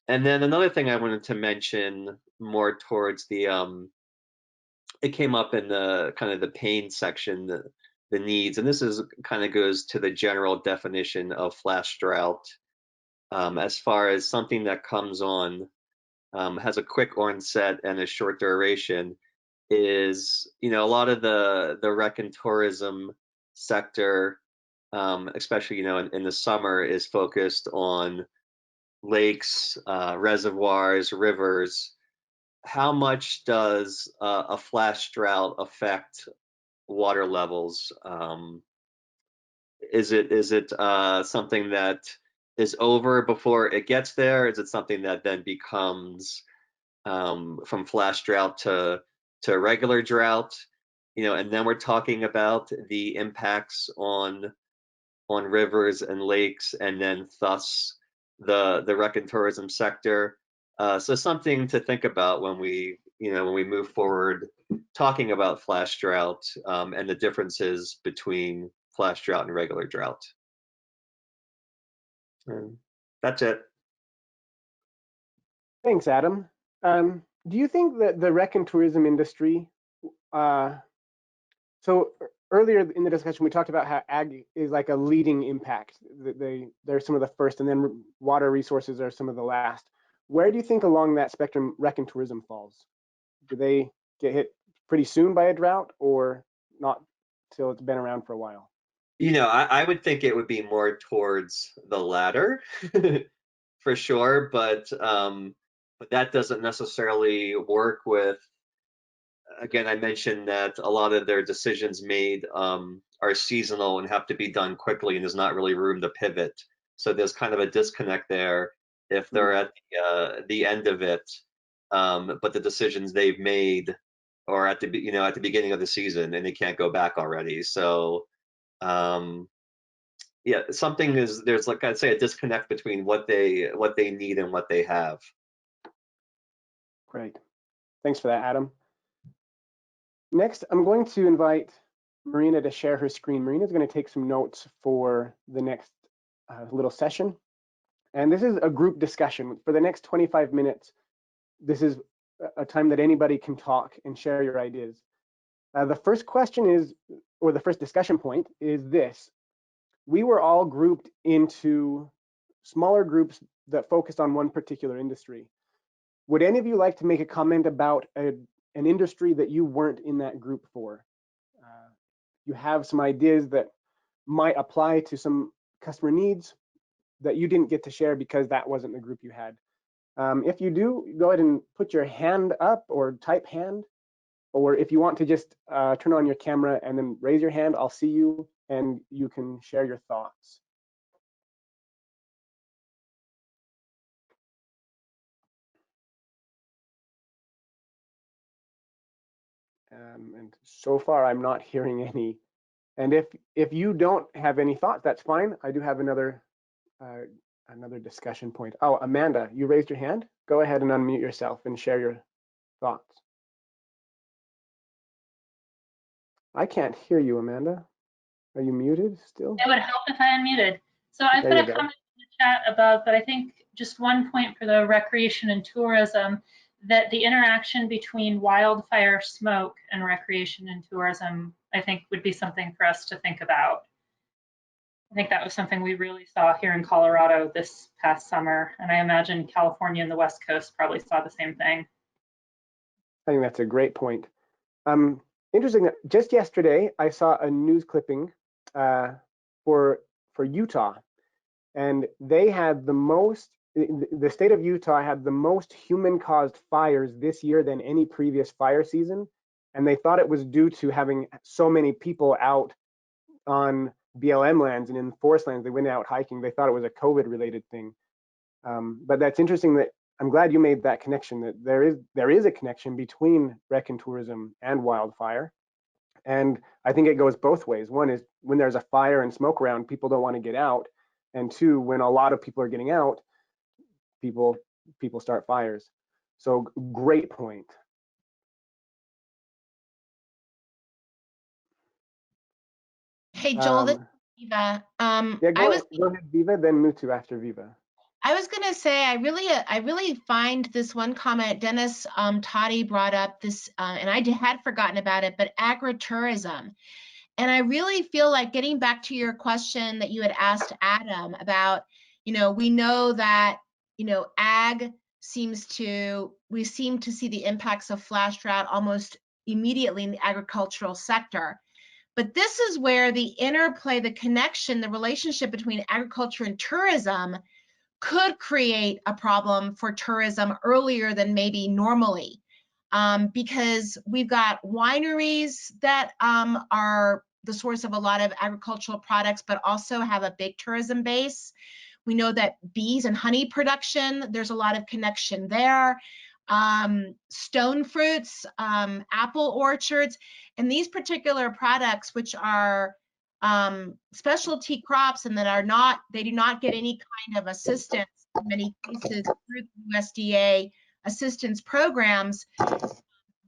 And then another thing I wanted to mention more towards it came up in the kind of the pain section, the needs, and this is kind of goes to the general definition of flash drought, as far as something that comes on, has a quick onset and a short duration. Is a lot of the rec and tourism sector, especially in the summer, is focused on lakes, reservoirs, rivers. How much does a flash drought affect water levels? Is it something that is over before it gets there? Is it something that then becomes from flash drought to regular drought? And then we're talking about the impacts on rivers and lakes, and then thus the rec and tourism sector. So something to think about when we move forward talking about flash drought, and the differences between flash drought and regular drought. And that's it. Thanks, Adam. Do you think that the rec and tourism industry, so earlier in the discussion, we talked about how ag is like a leading impact. They're some of the first, and then water resources are some of the last. Where do you think along that spectrum rec and tourism falls? Do they get hit pretty soon by a drought, or not till it's been around for a while? I would think it would be more towards the latter for sure, but that doesn't necessarily work with, again, I mentioned that a lot of their decisions made are seasonal and have to be done quickly, and there's not really room to pivot. So there's kind of a disconnect there if they're at the end of it, but the decisions they've made are at the beginning of the season, and they can't go back already. So yeah, there's like I'd say a disconnect between what they need and what they have. Great. Thanks for that, Adam. Next, I'm going to invite Marina to share her screen. Marina's going to take some notes for the next little session. And this is a group discussion. For the next 25 minutes, this is a time that anybody can talk and share your ideas. The first question is, or the first discussion point is this. We were all grouped into smaller groups that focused on one particular industry. Would any of you like to make a comment about an industry that you weren't in that group for? You have some ideas that might apply to some customer needs that you didn't get to share because that wasn't the group you had. If you do, go ahead and put your hand up or type hand. or if you want to just turn on your camera and then raise your hand, I'll see you and you can share your thoughts. And so far, I'm not hearing any. And if you don't have any thoughts, that's fine. I do have another discussion point. Oh, Amanda, you raised your hand. Go ahead and unmute yourself and share your thoughts. I can't hear you, Amanda. Are you muted still? It would help if I unmuted. So I put a comment in the chat about, but I think just one point for the recreation and tourism, that the interaction between wildfire smoke and recreation and tourism, I think would be something for us to think about. I think that was something we really saw here in Colorado this past summer, and I imagine California and the West Coast probably saw the same thing. I think that's a great point. Interesting, just yesterday, I saw a news clipping for Utah, and they had the state of Utah had the most human-caused fires this year than any previous fire season, and they thought it was due to having so many people out on BLM lands and in forest lands. They went out hiking. They thought it was a COVID-related thing, but that's interesting. That I'm glad you made that connection. That there is a connection between rec and tourism and wildfire, and I think it goes both ways. One is when there's a fire and smoke around, people don't want to get out, and two, when a lot of people are getting out, people start fires. So great point. Hey, Joel, this is Viva. Yeah, go ahead, Viva, then Mutu after Viva. I was gonna say, I really find this one comment Dennis Toddy brought up this, and I had forgotten about it, but agritourism. And I really feel like, getting back to your question that you had asked Adam about, we know that, we seem to see the impacts of flash drought almost immediately in the agricultural sector. But this is where the interplay, the connection, the relationship between agriculture and tourism could create a problem for tourism earlier than maybe normally, because we've got wineries that are the source of a lot of agricultural products, but also have a big tourism base. We know that bees and honey production, there's a lot of connection there. Stone fruits, apple orchards, and these particular products, which are specialty crops and that they do not get any kind of assistance in many cases through the USDA assistance programs.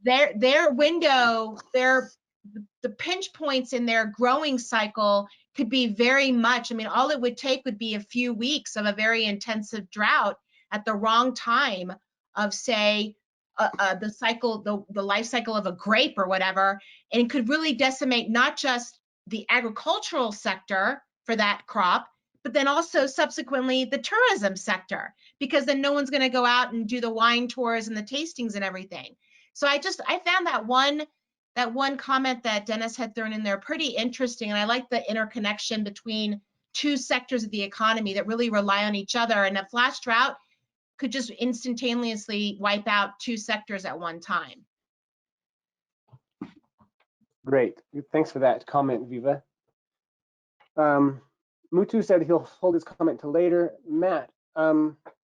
Their window, the pinch points in their growing cycle could be very much, all it would take would be a few weeks of a very intensive drought at the wrong time of, say, the life cycle of a grape or whatever, and it could really decimate not just the agricultural sector for that crop, but then also subsequently the tourism sector, because then no one's going to go out and do the wine tours and the tastings and everything. So I found that one comment that Dennis had thrown in there pretty interesting, and I like the interconnection between two sectors of the economy that really rely on each other, and a flash drought could just instantaneously wipe out two sectors at one time. Great, thanks for that comment, Viva. Mutu said he'll hold his comment till later. Matt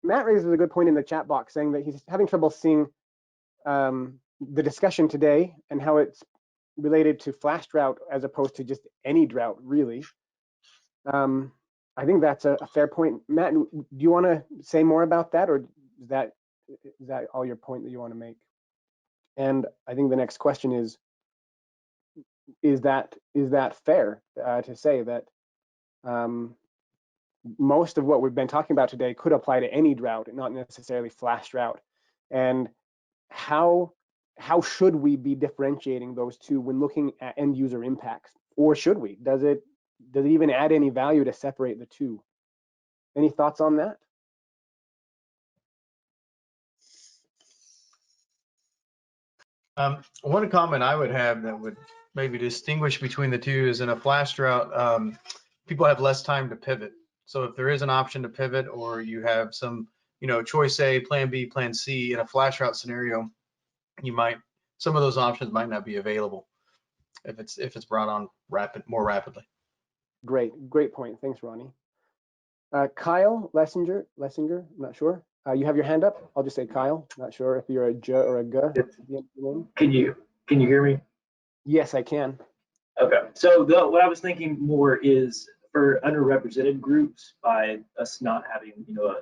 raises a good point in the chat box, saying that he's having trouble seeing the discussion today and how it's related to flash drought as opposed to just any drought, really. I think that's a fair point. Matt, do you want to say more about that, or is that all your point that you want to make? And I think the next question is that fair to say that most of what we've been talking about today could apply to any drought, not necessarily flash drought? And how should we be differentiating those two when looking at end user impacts, or should we? Does it even add any value to separate the two? Any thoughts on that? One comment I would have that would maybe distinguish between the two is, in a flash drought, people have less time to pivot. So if there is an option to pivot, or you have some, choice A, plan B, plan C, in a flash drought scenario, you might some of those options might not be available if it's brought on more rapidly. Great point. Thanks, Ronnie. Kyle Lessinger, I'm not sure. You have your hand up. I'll just say Kyle. Not sure if you're a J or a G at the end of the name. Can you hear me? Yes, I can. Okay. So what I was thinking more is for underrepresented groups, by us not having, a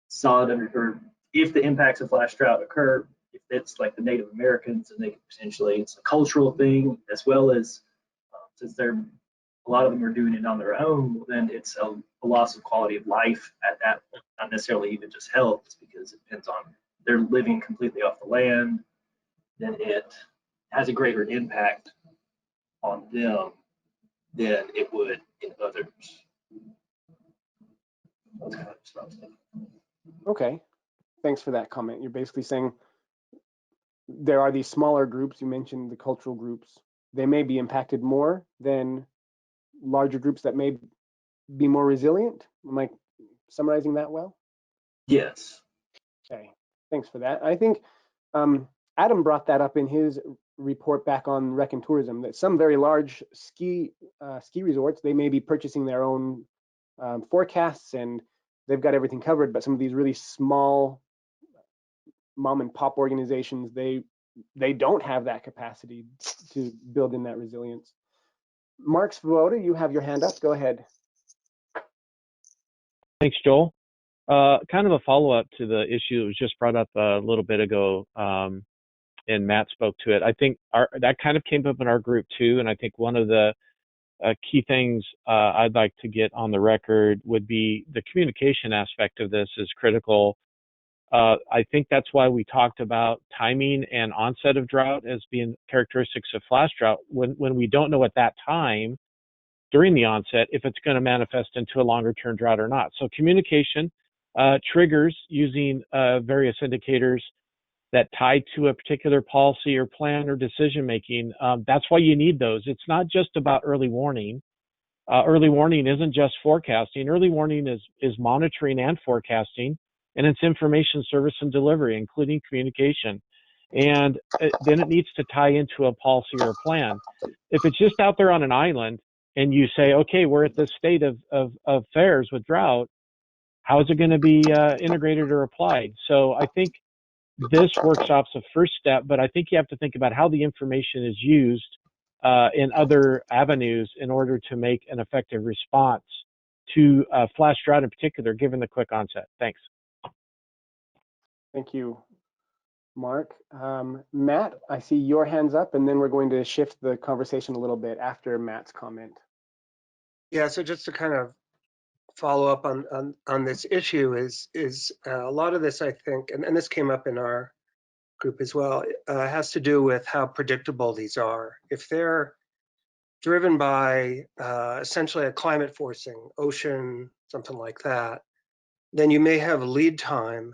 solid or if the impacts of flash drought occur, if it's like the Native Americans, and they could potentially, it's a cultural thing as well as since a lot of them are doing it on their own, then it's a loss of quality of life at that point, not necessarily even just health, because it depends on they're living completely off the land, then it has a greater impact on them than it would in others. That's kind of just what I was thinking. Okay, thanks for that comment. You're basically saying there are these smaller groups, you mentioned the cultural groups, they may be impacted more than larger groups that may be more resilient. Am I summarizing that well? Yes. Okay, thanks for that. I think Adam brought that up in his report back on rec and tourism, that some very large ski resorts, they may be purchasing their own forecasts and they've got everything covered, but some of these really small mom and pop organizations, they don't have that capacity to build in that resilience. Mark Svoboda, you have your hand up. Go ahead. Thanks, Joel. Kind of a follow-up to the issue that was just brought up a little bit ago, and Matt spoke to it. I think that kind of came up in our group too, and I think one of the key things I'd like to get on the record would be the communication aspect of this is critical. I think that's why we talked about timing and onset of drought as being characteristics of flash drought, when we don't know at that time during the onset if it's going to manifest into a longer term drought or not. So communication, triggers using various indicators that tie to a particular policy or plan or decision making. That's why you need those. It's not just about early warning. Early warning isn't just forecasting. Early warning is monitoring and forecasting, and it's information service and delivery, including communication. And then it needs to tie into a policy or a plan. If it's just out there on an island and you say, okay, we're at this state of affairs with drought, how is it going to be integrated or applied? So I think this workshop's a first step, but I think you have to think about how the information is used in other avenues in order to make an effective response to flash drought in particular, given the quick onset. Thanks. Thank you, Mark. Matt, I see your hands up, and then we're going to shift the conversation a little bit after Matt's comment. Yeah, so just to kind of follow up on this issue is a lot of this, I think, and this came up in our group as well, has to do with how predictable these are. If they're driven by essentially a climate forcing, ocean, something like that, then you may have a lead time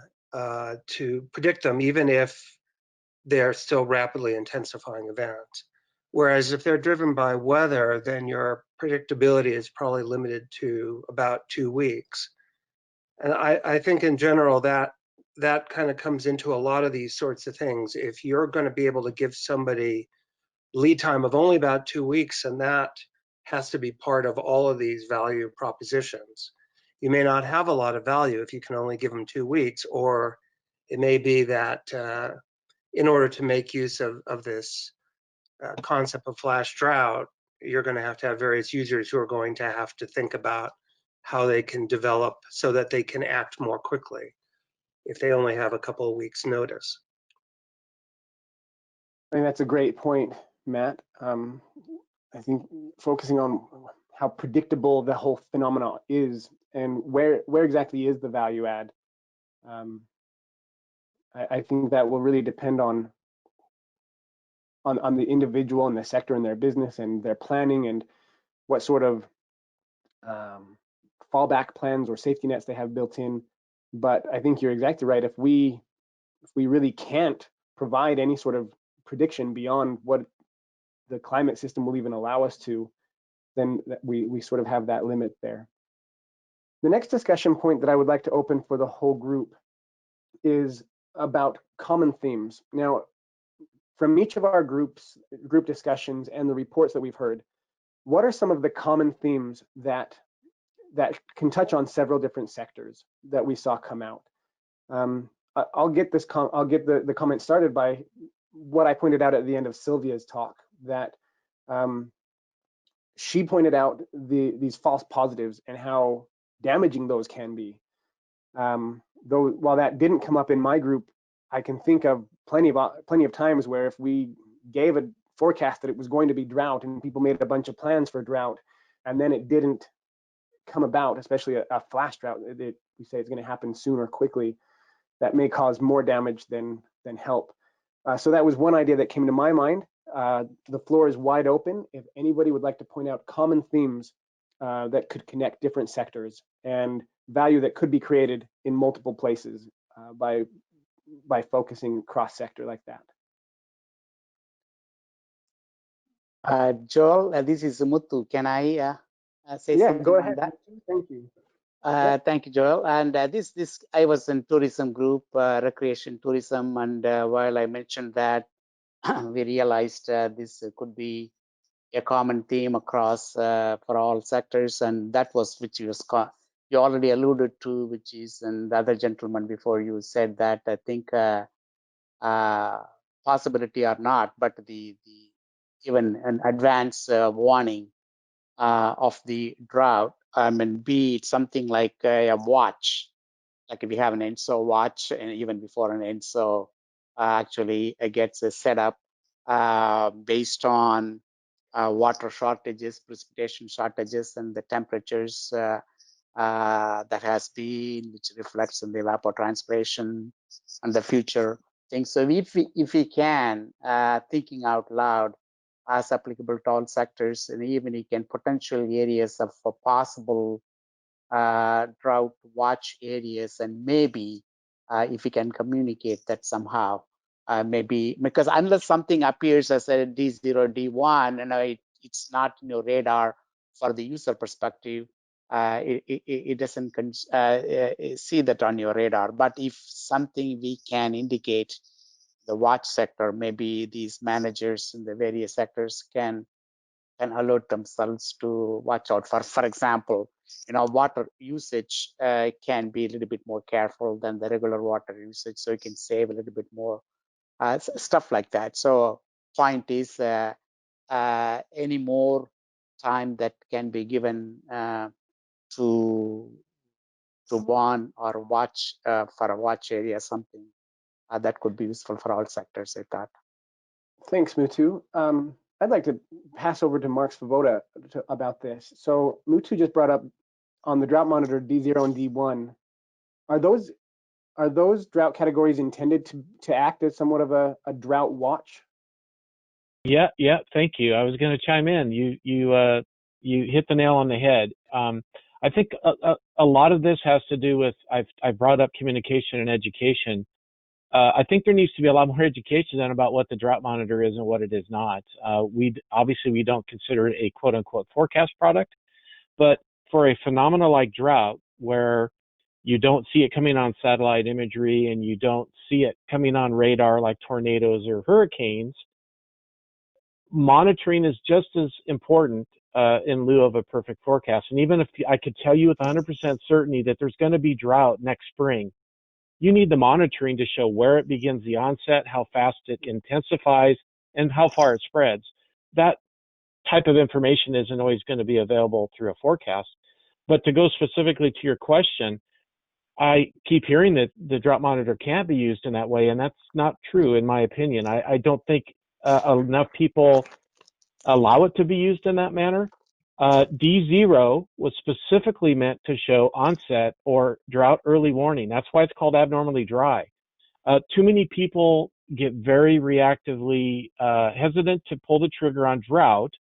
to predict them, even if they're still rapidly intensifying events. Whereas if they're driven by weather, then your predictability is probably limited to about 2 weeks. And I think in general that kind of comes into a lot of these sorts of things. If you're going to be able to give somebody lead time of only about 2 weeks, and that has to be part of all of these value propositions, you may not have a lot of value if you can only give them 2 weeks, or it may be that in order to make use of this concept of flash drought, you're going to have various users who are going to have to think about how they can develop so that they can act more quickly if they only have a couple of weeks notice. I think that's a great point, Matt. I think focusing on how predictable the whole phenomenon is and where exactly is the value add. I think that will really depend on the individual and the sector and their business and their planning and what sort of fallback plans or safety nets they have built in. But I think you're exactly right. If we really can't provide any sort of prediction beyond what the climate system will even allow us to, then we sort of have that limit there. The next discussion point that I would like to open for the whole group is about common themes. Now, from each of our group discussions and the reports that we've heard, what are some of the common themes that can touch on several different sectors that we saw come out? I'll get the comment started by what I pointed out at the end of Sylvia's talk, that she pointed out these false positives and how damaging those can be. Though while that didn't come up in my group, I can think of plenty of times where if we gave a forecast that it was going to be drought and people made a bunch of plans for drought and then it didn't come about, especially a flash drought that we say is going to happen soon or quickly, that may cause more damage than help. So that was one idea that came to my mind. The floor is wide open. If anybody would like to point out common themes that could connect different sectors and value that could be created in multiple places by focusing cross-sector like that. Joel, this is Muthu. Can I say something go on ahead. that? Thank you. Thank you, Joel. And this I was in tourism group, recreation tourism, and while I mentioned that, we realized this could be a common theme across for all sectors, and that was which you already alluded to, which is, and the other gentleman before you said that, I think possibility or not, but the even an advance warning of the drought. I mean, be it something like a watch, like if you have an ENSO watch, and even before an ENSO actually gets set up based on water shortages, precipitation shortages, and the temperatures that has been, which reflects in the evapotranspiration and the future things. So if we can, thinking out loud, as applicable to all sectors, and even you can potential areas of possible drought watch areas, and maybe if we can communicate that somehow, maybe, because unless something appears as a D0, D1, and it's not in your radar for the user perspective, it doesn't see that on your radar. But if something we can indicate the watch sector, maybe these managers in the various sectors can alert themselves to watch out for example, water usage can be a little bit more careful than the regular water usage, so you can save a little bit more, stuff like that. So point is, any more time that can be given to warn or watch for a watch area, something that could be useful for all sectors, I thought. Thanks, Mutu. I'd like to pass over to Mark Svoboda about this. So Mutu just brought up on the drought monitor D0 and D1. Are those drought categories intended to act as somewhat of a drought watch? Yeah, thank you. I was going to chime in. You hit the nail on the head. I think a lot of this has to do with, I brought up communication and education. I think there needs to be a lot more education about what the drought monitor is and what it is not. Obviously we don't consider it a quote unquote forecast product, but for a phenomena like drought, where you don't see it coming on satellite imagery and you don't see it coming on radar like tornadoes or hurricanes, monitoring is just as important in lieu of a perfect forecast. And even if I could tell you with 100% certainty that there's going to be drought next spring, you need the monitoring to show where it begins the onset, how fast it intensifies, and how far it spreads. That type of information isn't always going to be available through a forecast. But to go specifically to your question, I keep hearing that the drought monitor can't be used in that way, and that's not true in my opinion. I don't think enough people allow it to be used in that manner. D0 was specifically meant to show onset or drought early warning. That's why it's called abnormally dry. Too many people get very reactively hesitant to pull the trigger on drought.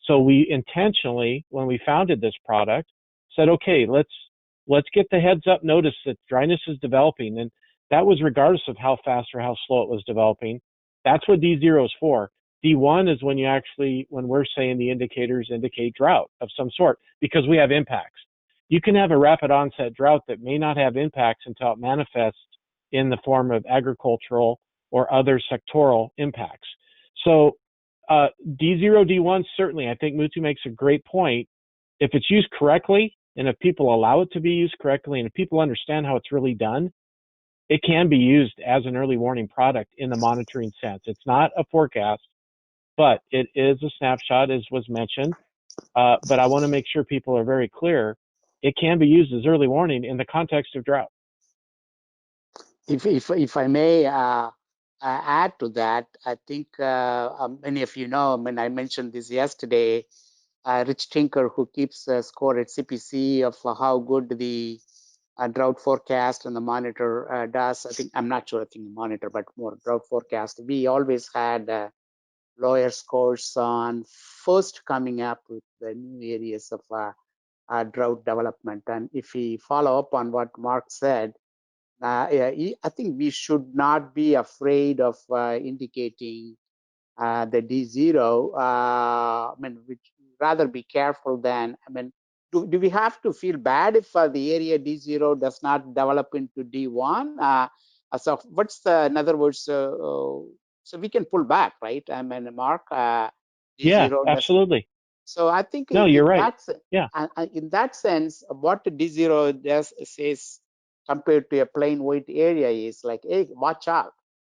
So we intentionally, when we founded this product, said, okay, let's get the heads up notice that dryness is developing. And that was regardless of how fast or how slow it was developing. That's what D0 is for. D1 is when we're saying the indicators indicate drought of some sort, because we have impacts. You can have a rapid onset drought that may not have impacts until it manifests in the form of agricultural or other sectoral impacts. So D0, D1, certainly, I think Muthu makes a great point. If it's used correctly, and if people allow it to be used correctly, and if people understand how it's really done, it can be used as an early warning product in the monitoring sense. It's not a forecast, but it is a snapshot, as was mentioned. But I want to make sure people are very clear. It can be used as early warning in the context of drought. If I may add to that, I think many of you know, I mean, I mentioned this yesterday, Rich Tinker, who keeps a score at CPC of how good the drought forecast and the monitor does. I think, I'm not sure, I think the monitor, but more drought forecast. We always had lower scores on first coming up with the new areas of drought development. And if we follow up on what Mark said, I think we should not be afraid of indicating the D0. I mean, we rather be careful than, I mean, do we have to feel bad if the area D0 does not develop into D1? So what's the, in other words, so we can pull back, right? I mean, Mark, D0. Yeah, absolutely. So I think no, you're right. Yeah. In that sense, what D0 does says compared to a plain white area is like, hey, watch out.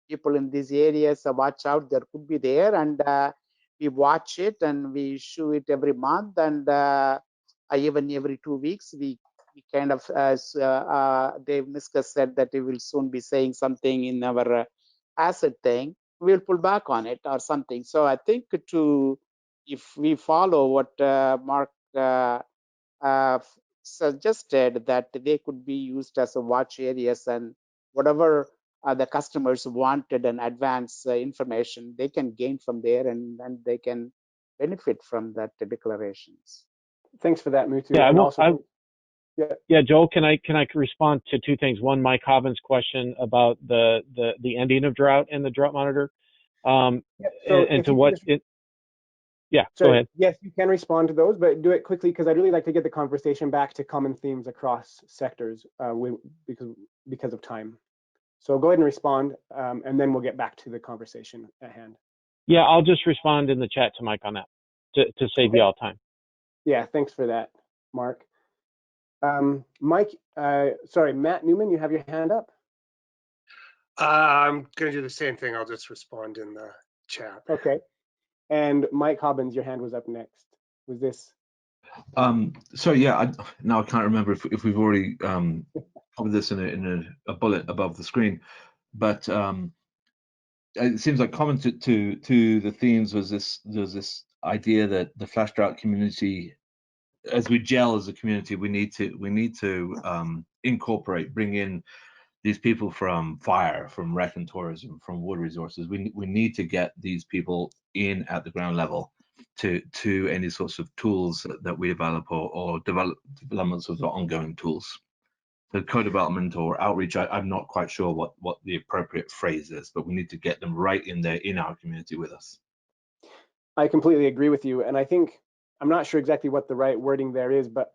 People in these areas, watch out, there could be there, and we watch it and we issue it every month, and even every 2 weeks, we kind of, as Dave Miskus said, that we will soon be saying something in our asset thing, we'll pull back on it or something. So I think if we follow what Mark suggested, that they could be used as a watch areas, and whatever the customers wanted and advance information, they can gain from there, and they can benefit from that declarations. Thanks for that, Muthu. Yeah, yeah, Joel, can I respond to two things? One, Mike Hobbins' question about the ending of drought and the drought monitor. And to what it. Yeah, go ahead. Yes, you can respond to those, but do it quickly, because I'd really like to get the conversation back to common themes across sectors because of time. So go ahead and respond, and then we'll get back to the conversation at hand. Yeah, I'll just respond in the chat to Mike on that to save you all time. Yeah, thanks for that, Mark. Mike, sorry, Matt Newman, you have your hand up. I'm going to do the same thing. I'll just respond in the chat. Okay. And Mike Hobbins, your hand was up next. Was this? So yeah, now I can't remember if we've already covered this in a bullet above the screen, but it seems like common to the themes was this idea that the flash drought community, as we gel as a community, we need to bring in these people from fire, from rec and tourism, from wood resources. We need to get these people in at the ground level to any sorts of tools that we develop or developments of the ongoing tools. So co-development or outreach, I'm not quite sure what the appropriate phrase is, but we need to get them right in there in our community with us. I completely agree with you. And I think, I'm not sure exactly what the right wording there is, but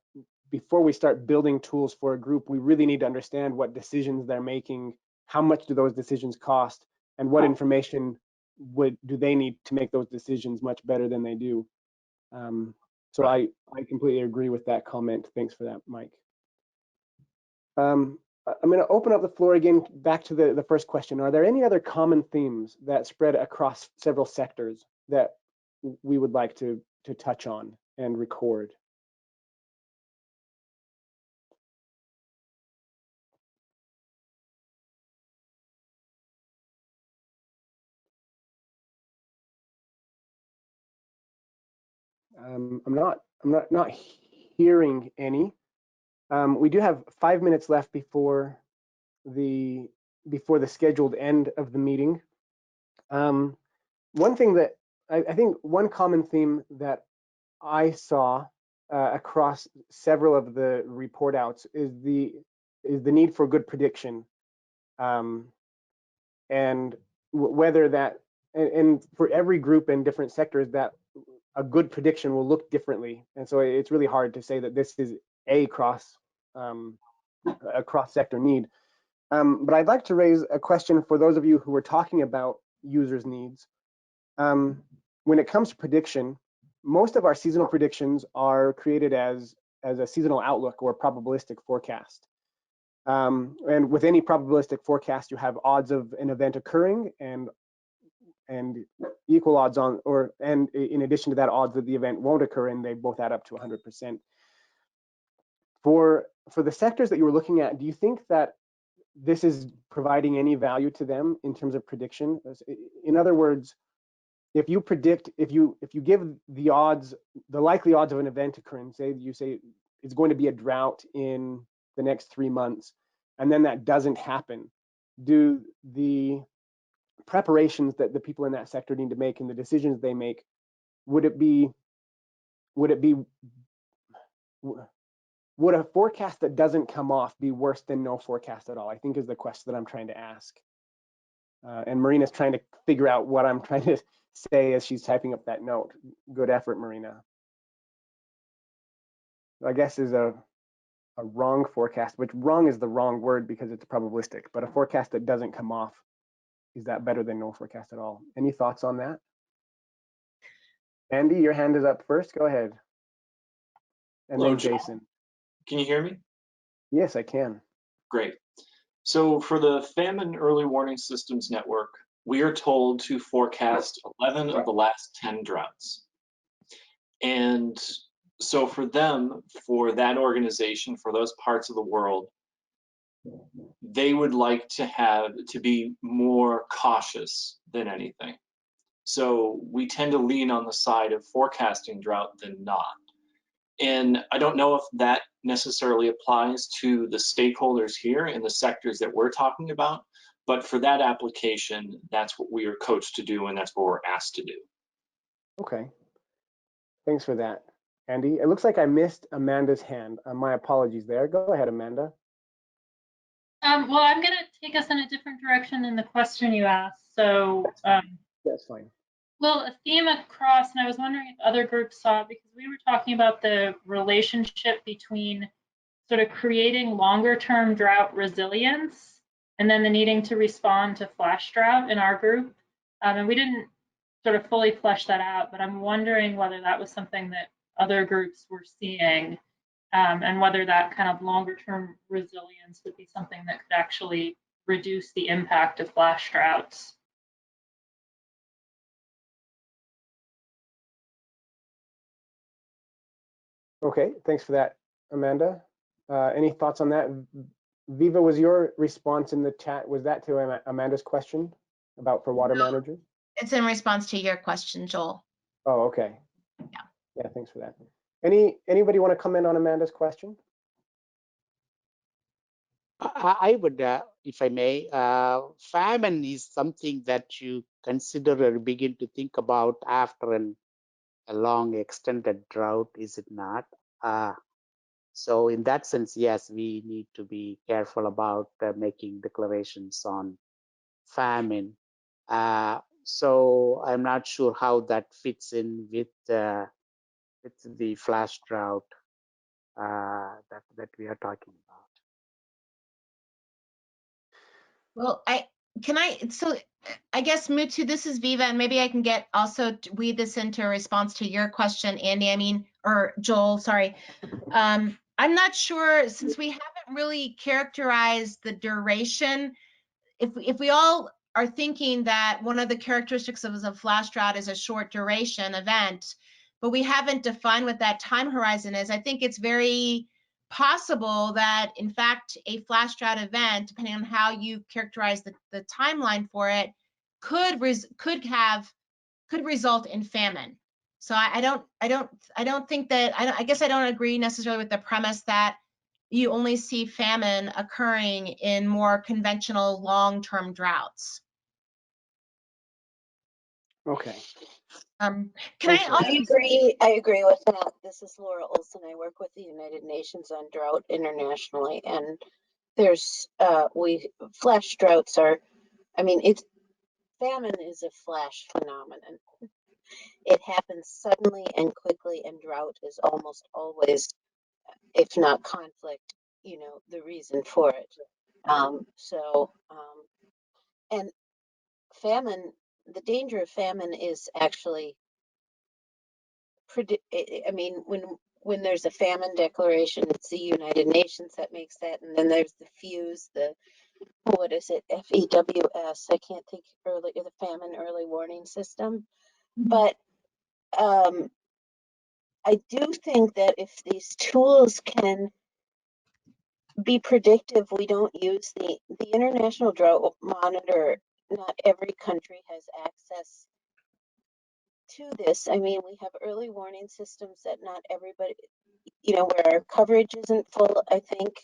before we start building tools for a group, we really need to understand what decisions they're making, how much do those decisions cost, and what information do they need to make those decisions much better than they do. So right. I completely agree with that comment. Thanks for that, Mike. I'm going to open up the floor again, back to the first question. Are there any other common themes that spread across several sectors that we would like to touch on and record? I'm not hearing any. We do have 5 minutes left before the scheduled end of the meeting. One thing that I think one common theme that I saw across several of the report outs is the need for good prediction, and whether that, and for every group in different sectors, that a good prediction will look differently. And so it's really hard to say that this is a cross sector need. But I'd like to raise a question for those of you who are talking about users' needs. When it comes to prediction, most of our seasonal predictions are created as a seasonal outlook or probabilistic forecast. And with any probabilistic forecast, you have odds of an event occurring and equal odds on, and in addition to that, odds that the event won't occur, and they both add up to 100%. For the sectors that you were looking at, do you think that this is providing any value to them in terms of prediction? In other words, if you predict, if you give the odds, the likely odds of an event occurring, you say it's going to be a drought in the next 3 months, and then that doesn't happen, do the preparations that the people in that sector need to make and the decisions they make, would a forecast that doesn't come off be worse than no forecast at all? I think is the question that I'm trying to ask. And Marina's trying to figure out what I'm trying to say as she's typing up that note. Good effort, Marina. I guess is a wrong forecast, which wrong is the wrong word because it's probabilistic, but a forecast that doesn't come off, is that better than no forecast at all? Any thoughts on that? Andy, your hand is up first. Go ahead. And Hello, then John. Jason. Can you hear me? Yes, I can. Great. So for the Famine Early Warning Systems Network, we are told to forecast 11 of the last 10 droughts. And so for them, for that organization, for those parts of the world, they would like to be more cautious than anything. So we tend to lean on the side of forecasting drought than not. And I don't know if that necessarily applies to the stakeholders here in the sectors that we're talking about, but for that application, that's what we are coached to do, and that's what we're asked to do. Okay. Thanks for that, Andy. It looks like I missed Amanda's hand. My apologies there. Go ahead, Amanda. Well, I'm going to take us in a different direction than the question you asked. So that's fine. Well, a theme across, and I was wondering if other groups saw it, because we were talking about the relationship between sort of creating longer term drought resilience and then the needing to respond to flash drought in our group. And we didn't sort of fully flesh that out, but I'm wondering whether that was something that other groups were seeing, and whether that kind of longer term resilience would be something that could actually reduce the impact of flash droughts. Okay, thanks for that, Amanda. Any thoughts on that? Viva, was your response in the chat, was that to Amanda's question about for water managers? It's in response to your question, Joel. Oh, okay. Yeah. Yeah, thanks for that. Anybody want to comment on Amanda's question? I would, if I may, famine is something that you consider or begin to think about after a long extended drought, is it not? So in that sense, yes, we need to be careful about making declarations on famine. So I'm not sure how that fits in with the flash drought that we are talking about. Well, I guess Mutu, this is Viva, and maybe I can get also weave this into a response to your question, Andy, or Joel, sorry. I'm not sure, since we haven't really characterized the duration, if we all are thinking that one of the characteristics of a flash drought is a short duration event, but we haven't defined what that time horizon is, I think it's very possible that, in fact, a flash drought event, depending on how you characterize the timeline for it, could result in famine. So I don't think that, I guess I don't agree necessarily with the premise that you only see famine occurring in more conventional long-term droughts. Okay. I agree with that. This is Laura Olson. I work with the United Nations on drought internationally, and there's flash droughts are, famine is a flash phenomenon. It happens suddenly and quickly, and drought is almost always, if not conflict, the reason for it. And famine, the danger of famine is actually, I mean, when there's a famine declaration, it's the United Nations that makes that, and then there's the FEWS, what is it, FEWS, I can't think, the Famine Early Warning System. But I do think that if these tools can be predictive, we don't use the International Drought Monitor. Not every country has access to this. I mean, we have early warning systems that not everybody, where our coverage isn't full, I think.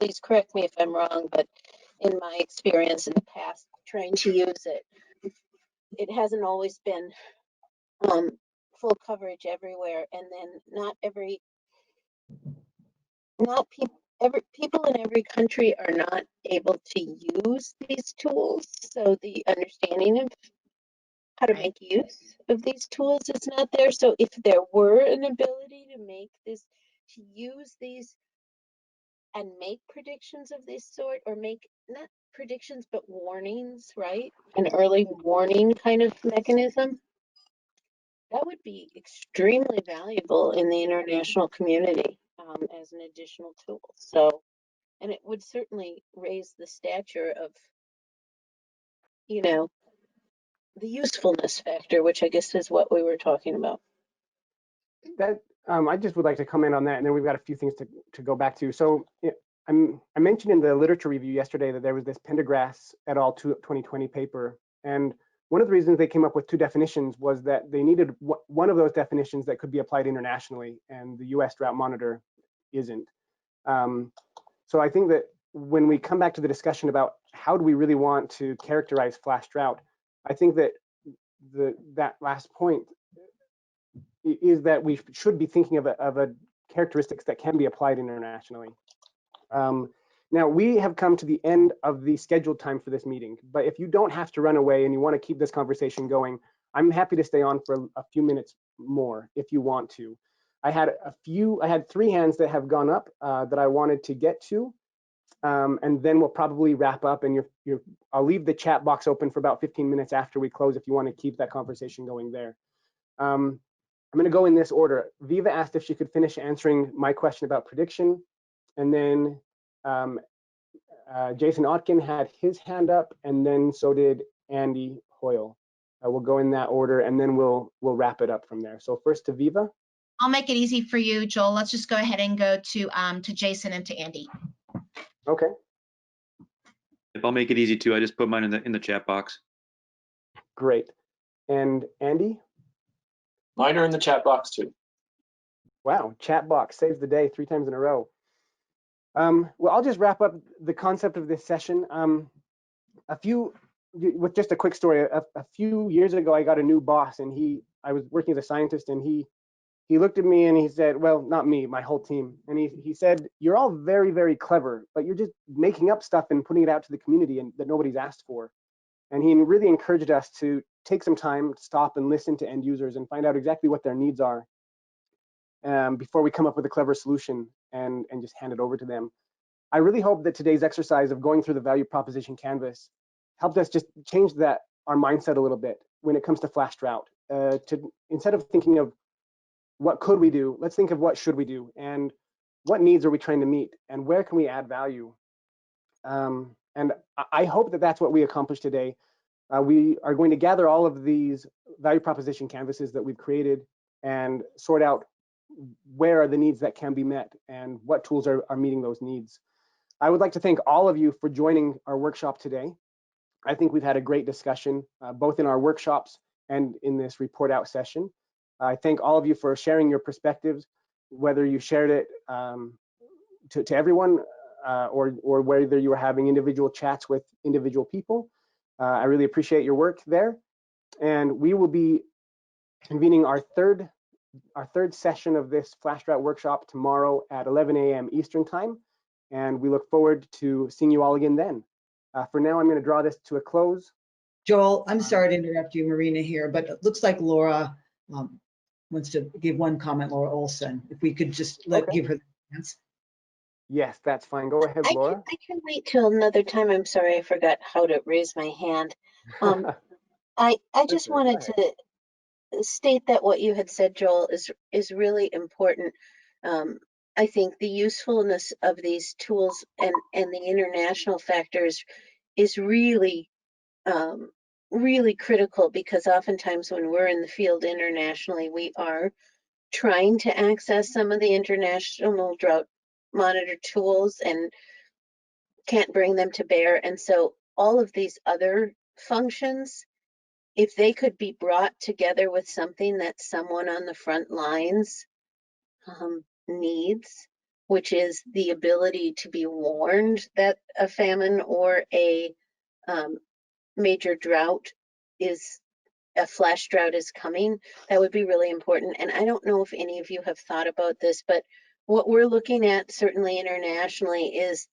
Please correct me if I'm wrong, but in my experience in the past, trying to use it, it hasn't always been full coverage everywhere. And then people in every country are not able to use these tools. So the understanding of how to make use of these tools is not there. So if there were an ability to use these and make predictions of this sort, or make not predictions, but warnings, right? An early warning kind of mechanism, that would be extremely valuable in the international community as an additional tool. So, and it would certainly raise the stature of, the usefulness factor, which I guess is what we were talking about. That I just would like to comment on that, and then we've got a few things to go back to. So I mentioned in the literature review yesterday that there was this Pendergrass et al. 2020 paper, and one of the reasons they came up with two definitions was that they needed one of those definitions that could be applied internationally, and the U.S. Drought Monitor isn't. So I think that when we come back to the discussion about how do we really want to characterize flash drought, I think that that last point is that we should be thinking of a characteristics that can be applied internationally. Now, we have come to the end of the scheduled time for this meeting, but if you don't have to run away and you want to keep this conversation going, I'm happy to stay on for a few minutes more if you want to. I had 3 hands that have gone up that I wanted to get to, and then we'll probably wrap up, and I'll leave the chat box open for about 15 minutes after we close if you want to keep that conversation going there. I'm going to go in this order. Viva asked if she could finish answering my question about prediction, and then Jason Otkin had his hand up, and then so did Andy Hoyle. We'll go in that order, and then we'll wrap it up from there. So first to Viva. I'll make it easy for you, Joel. Let's just go ahead and go to Jason and to Andy. Okay. If I'll make it easy too, I just put mine in the chat box. Great. And Andy? Mine are in the chat box too. Wow, chat box saves the day 3 times in a row. Well, I'll just wrap up the concept of this session. With just a quick story, a few years ago, I got a new boss, and I was working as a scientist, and he looked at me and he said, well, not me, my whole team. And he said, you're all very, very clever, but you're just making up stuff and putting it out to the community and that nobody's asked for. And he really encouraged us to take some time to stop and listen to end users and find out exactly what their needs are before we come up with a clever solution and just hand it over to them. I really hope that today's exercise of going through the value proposition canvas helped us just change our mindset a little bit when it comes to flash drought. Instead of thinking of what could we do, let's think of what should we do, and what needs are we trying to meet, and where can we add value. And I hope that that's what we accomplished today. We are going to gather all of these value proposition canvases that we've created and sort out where are the needs that can be met and what tools are meeting those needs. I would like to thank all of you for joining our workshop today. I think we've had a great discussion, both in our workshops and in this report out session. I thank all of you for sharing your perspectives, whether you shared it to everyone or whether you were having individual chats with individual people. I really appreciate your work there. And we will be convening our third session of this Flash Drought workshop tomorrow at 11 a.m. Eastern time. And we look forward to seeing you all again then. For now, I'm going to draw this to a close. Joel, I'm sorry to interrupt you, Marina, here, but it looks like Laura wants to give one comment, Laura Olson. If we could just give her the chance. Yes, that's fine. Go ahead, Laura. I can wait till another time. I'm sorry, I forgot how to raise my hand. I just wanted to state that what you had said, Joel, is really important. I think the usefulness of these tools and the international factors is really really critical, because oftentimes when we're in the field internationally, we are trying to access some of the international drought monitor tools and can't bring them to bear. And so all of these other functions, if they could be brought together with something that someone on the front lines needs, which is the ability to be warned that a famine or a major drought a flash drought is coming, that would be really important. And I don't know if any of you have thought about this, but what we're looking at certainly internationally is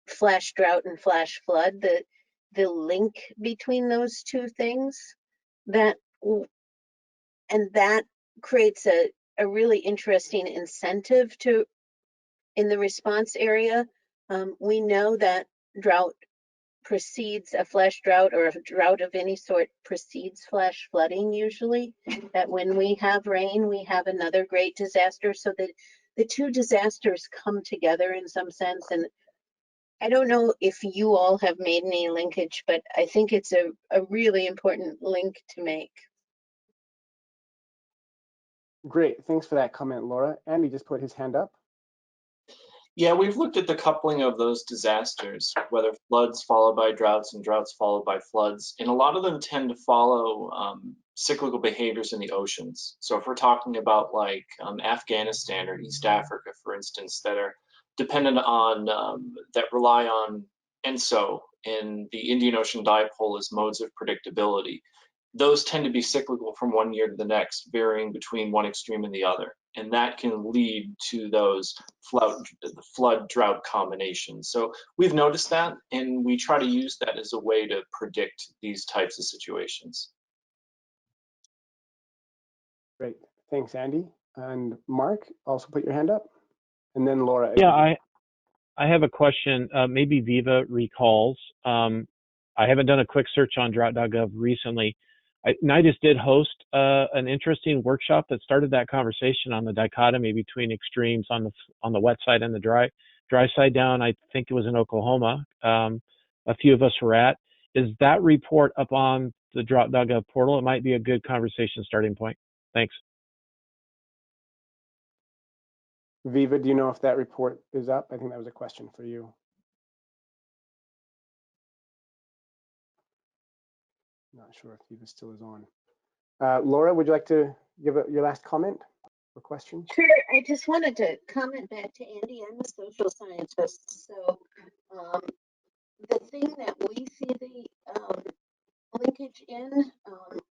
flash drought and flash flood, the link between those two things, that creates a really interesting incentive in the response area. We know that drought precedes a flash drought, or a drought of any sort precedes flash flooding usually, that when we have rain, we have another great disaster, so that the two disasters come together in some sense. And I don't know if you all have made any linkage, but I think it's a really important link to make. Great, thanks for that comment, Laura. Andy just put his hand up. Yeah, we've looked at the coupling of those disasters, whether floods followed by droughts and droughts followed by floods, and a lot of them tend to follow cyclical behaviors in the oceans. So if we're talking about like Afghanistan or East Africa, for instance, that are dependent on, that rely on ENSO and the Indian Ocean dipole as modes of predictability, those tend to be cyclical from one year to the next, varying between one extreme and the other. And that can lead to those flood drought combinations. So we've noticed that, and we try to use that as a way to predict these types of situations. Great, thanks, Andy. And Mark, also put your hand up. And then Laura. Yeah, I have a question. Maybe Viva recalls. I haven't done a quick search on drought.gov recently. NIDIS did host an interesting workshop that started that conversation on the dichotomy between extremes on the wet side and the dry side down. I think it was in Oklahoma. A few of us were at. Is that report up on the drought.gov portal? It might be a good conversation starting point. Thanks. Viva, do you know if that report is up? I think that was a question for you. Not sure if Viva still is on. Laura, would you like to give your last comment or question? Sure. I just wanted to comment back to Andy. I'm a social scientist, so the thing that we see the linkage in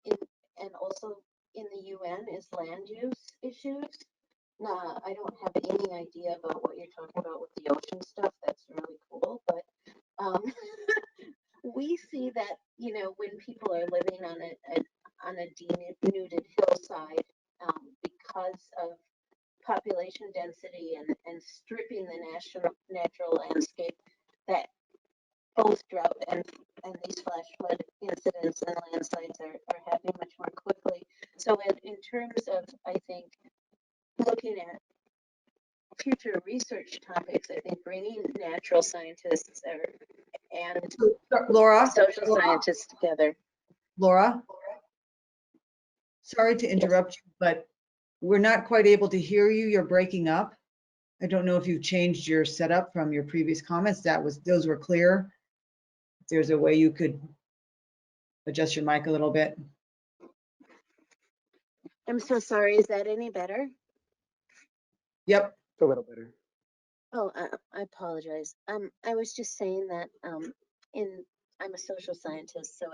and also in the UN is land use issues. I don't have any idea about what you're talking about with the ocean stuff. That's really cool, but we see that, you know, when people are living on a denuded hillside because of population density and stripping the natural landscape, that both drought and these flash flood incidents and landslides are happening much more quickly. So in terms of, I think, looking at future research topics, I think bringing natural scientists and Laura, social scientists together. Laura, sorry to interrupt you, but we're not quite able to hear you. You're breaking up. I don't know if you've changed your setup from your previous comments. Those were clear. If there's a way you could adjust your mic a little bit. I'm so sorry. Is that any better? Yep. A little better. Oh, I apologize. I was just saying that I'm a social scientist, so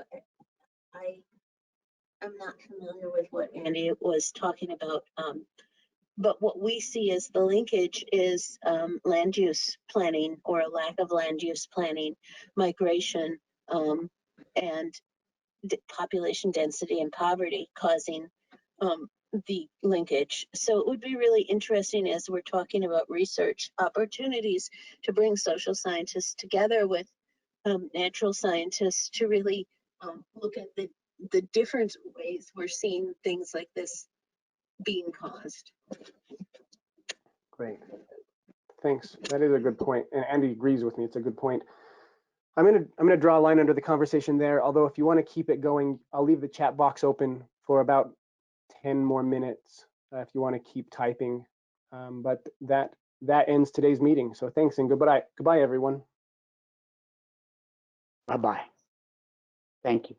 I'm not familiar with what Andy was talking about. But what we see as the linkage is land use planning or a lack of land use planning, migration, and population density and poverty causing the linkage. So it would be really interesting as we're talking about research opportunities to bring social scientists together with natural scientists to really look at the different ways we're seeing things like this being caused. Great. Thanks. That is a good point. And Andy agrees with me. It's a good point. I'm gonna draw a line under the conversation there. Although if you want to keep it going, I'll leave the chat box open for about 10 more minutes if you want to keep typing. But that ends today's meeting. So thanks and goodbye. Goodbye, everyone. Bye-bye. Thank you.